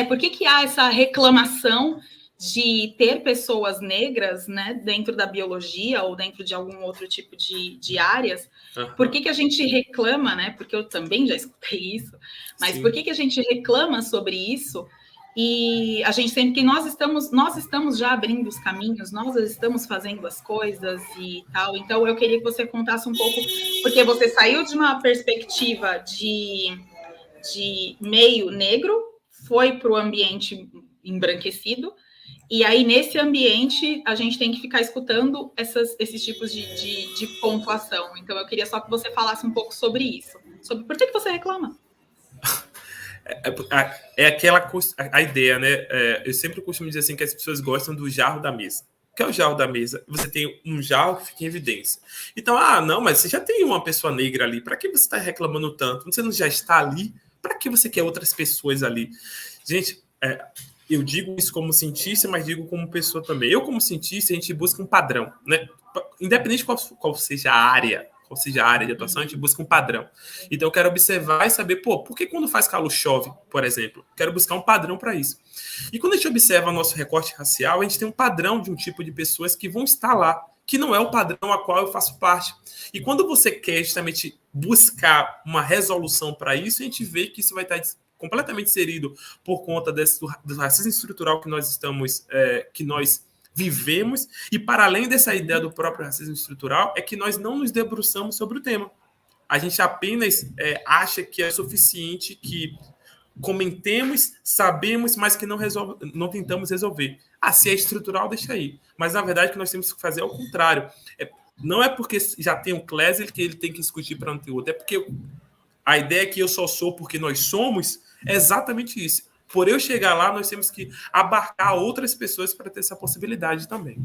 A: Por que há essa reclamação de ter pessoas negras, né, dentro da biologia ou dentro de algum outro tipo de áreas, por que a gente reclama, né? Porque eu também já escutei isso, mas por que a gente reclama sobre isso? E a gente sempre que nós estamos já abrindo os caminhos, nós estamos fazendo as coisas e tal. Então eu queria que você contasse um pouco, porque você saiu de uma perspectiva de meio negro, foi para o ambiente embranquecido. E aí, nesse ambiente, a gente tem que ficar escutando esses tipos de pontuação. Então, eu queria só que você falasse um pouco sobre isso. Sobre por que você reclama.
B: É aquela a ideia, né? Eu sempre costumo dizer assim que as pessoas gostam do jarro da mesa. O que é o jarro da mesa? Você tem um jarro que fica em evidência. Então, não, mas você já tem uma pessoa negra ali. Para que você está reclamando tanto? Você não já está ali? Para que você quer outras pessoas ali? Gente, eu digo isso como cientista, mas digo como pessoa também. Eu, como cientista, a gente busca um padrão, né? Independente de qual seja a área de atuação, a gente busca um padrão. Então, eu quero observar e saber, por que quando faz calor chove, por exemplo? Quero buscar um padrão para isso. E quando a gente observa nosso recorte racial, a gente tem um padrão de um tipo de pessoas que vão estar lá, que não é o padrão a qual eu faço parte. E quando você quer justamente buscar uma resolução para isso, a gente vê que isso vai estar completamente inserido por conta do racismo estrutural que nós vivemos, e para além dessa ideia do próprio racismo estrutural, é que nós não nos debruçamos sobre o tema. A gente apenas acha que é suficiente que comentemos, sabemos, mas que não tentamos resolver. Se é estrutural, deixa aí. Mas, na verdade, o que nós temos que fazer é o contrário. Não é porque já tem o Klesley que ele tem que discutir para não ter outro, é porque a ideia que eu só sou porque nós somos é exatamente isso. Por eu chegar lá, nós temos que abarcar outras pessoas para ter essa possibilidade também.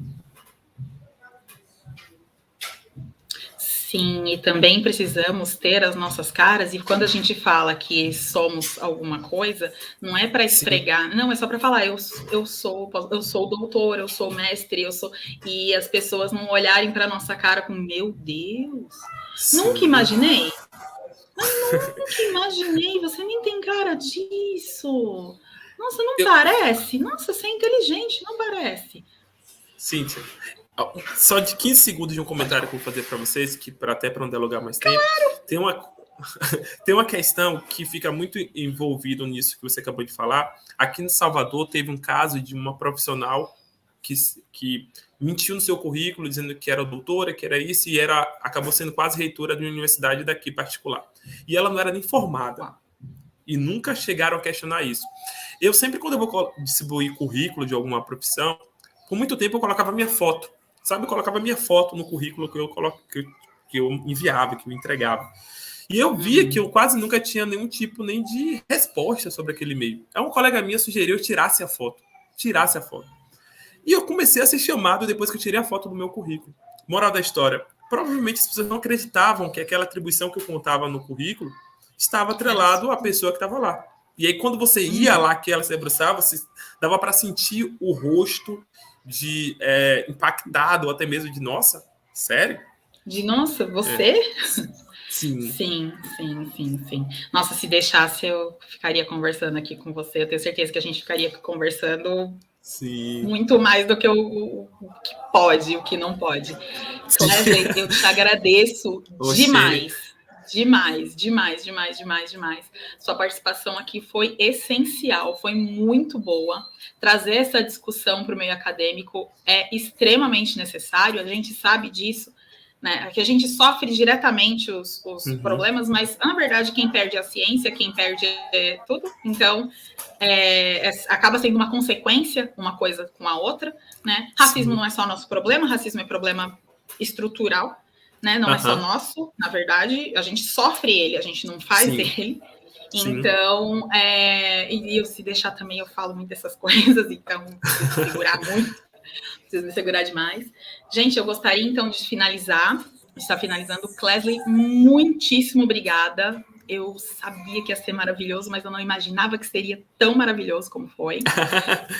A: Sim, e também precisamos ter as nossas caras, e quando a gente fala que somos alguma coisa, não é para esfregar, não, é só para falar, eu sou doutor, eu sou mestre, e as pessoas não olharem para nossa cara com, meu Deus, sim. Nunca imaginei, você nem tem cara disso. Nossa, não parece? Nossa, você é inteligente, não parece.
B: Cíntia, só de 15 segundos de um comentário que eu vou fazer para vocês, que até para não dialogar mais tempo, tem uma questão que fica muito envolvido nisso que você acabou de falar. Aqui em Salvador teve um caso de uma profissional que mentiu no seu currículo, dizendo que era doutora, que era isso, e acabou sendo quase reitora de uma universidade daqui particular. E ela não era nem formada. E nunca chegaram a questionar isso. Eu sempre, quando eu vou distribuir currículo de alguma profissão, por muito tempo eu colocava minha foto. Sabe? Eu colocava minha foto no currículo que eu enviava, que eu entregava. E eu via que eu quase nunca tinha nenhum tipo nem de resposta sobre aquele e-mail. Aí um colega minha sugeriu que eu tirasse a foto. E eu comecei a ser chamado depois que eu tirei a foto do meu currículo. Moral da história. Provavelmente as pessoas não acreditavam que aquela atribuição que eu contava no currículo estava atrelado à pessoa que estava lá. E aí, quando você ia lá, que ela se debruçava, dava para sentir o rosto de impactado, ou até mesmo de, nossa, sério?
A: De, nossa, você?
B: Sim.
A: Sim. Nossa, se deixasse, eu ficaria conversando aqui com você. Eu tenho certeza que a gente ficaria conversando muito mais do que o que pode, o que não pode. Klesley, eu te agradeço demais. Demais. Sua participação aqui foi essencial, foi muito boa. Trazer essa discussão para o meio acadêmico é extremamente necessário, a gente sabe disso, né? Que a gente sofre diretamente os problemas, mas, na verdade, quem perde é a ciência, quem perde é tudo. Então, acaba sendo uma consequência, uma coisa com a outra, né? Racismo não é só nosso problema, racismo é problema estrutural, né? Não é só nosso, na verdade, a gente sofre ele, a gente não faz ele. Então, e eu, se deixar também, eu falo muito dessas coisas, então preciso me segurar muito, preciso me segurar demais. Gente, eu gostaria, então, de finalizar, está finalizando. Klesley, muitíssimo obrigada. Eu sabia que ia ser maravilhoso, mas eu não imaginava que seria tão maravilhoso como foi.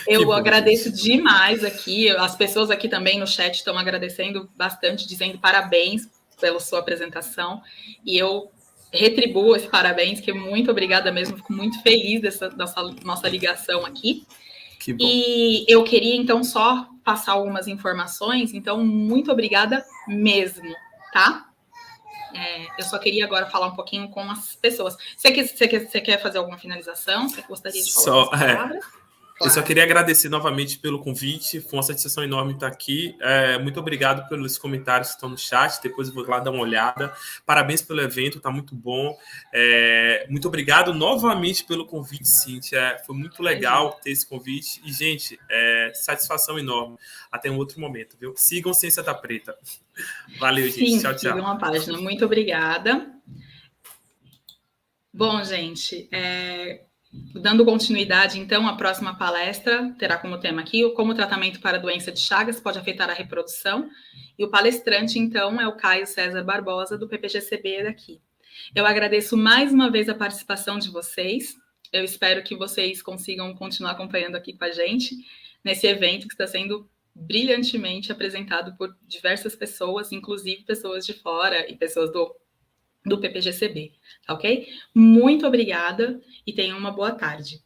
A: Eu agradeço demais aqui. As pessoas aqui também no chat estão agradecendo bastante, dizendo parabéns pela sua apresentação. E eu retribuo esse parabéns, que muito obrigada mesmo. Fico muito feliz dessa nossa ligação aqui.
B: Que bom.
A: E eu queria, então, só passar algumas informações. Então, muito obrigada mesmo, tá? Eu só queria agora falar um pouquinho com as pessoas. Você quer fazer alguma finalização? Você gostaria de falar algumas palavras?
B: Eu só queria agradecer novamente pelo convite, foi uma satisfação enorme estar aqui. Muito obrigado pelos comentários que estão no chat, depois eu vou lá dar uma olhada. Parabéns pelo evento, está muito bom. Muito obrigado novamente pelo convite, Cíntia. Foi muito legal ter esse convite. E, gente, satisfação enorme. Até um outro momento, viu? Sigam Ciência da Preta. Valeu, gente.
A: Sim,
B: Tchau, tchau.
A: sigam a página. Muito obrigada. Bom, gente, dando continuidade, então, a próxima palestra terá como tema aqui como o tratamento para a doença de Chagas pode afetar a reprodução. E o palestrante, então, é o Caio César Barbosa, do PPGCB daqui. Eu agradeço mais uma vez a participação de vocês. Eu espero que vocês consigam continuar acompanhando aqui com a gente nesse evento que está sendo brilhantemente apresentado por diversas pessoas, inclusive pessoas de fora e pessoas do PPGCB, tá ok? Muito obrigada e tenham uma boa tarde.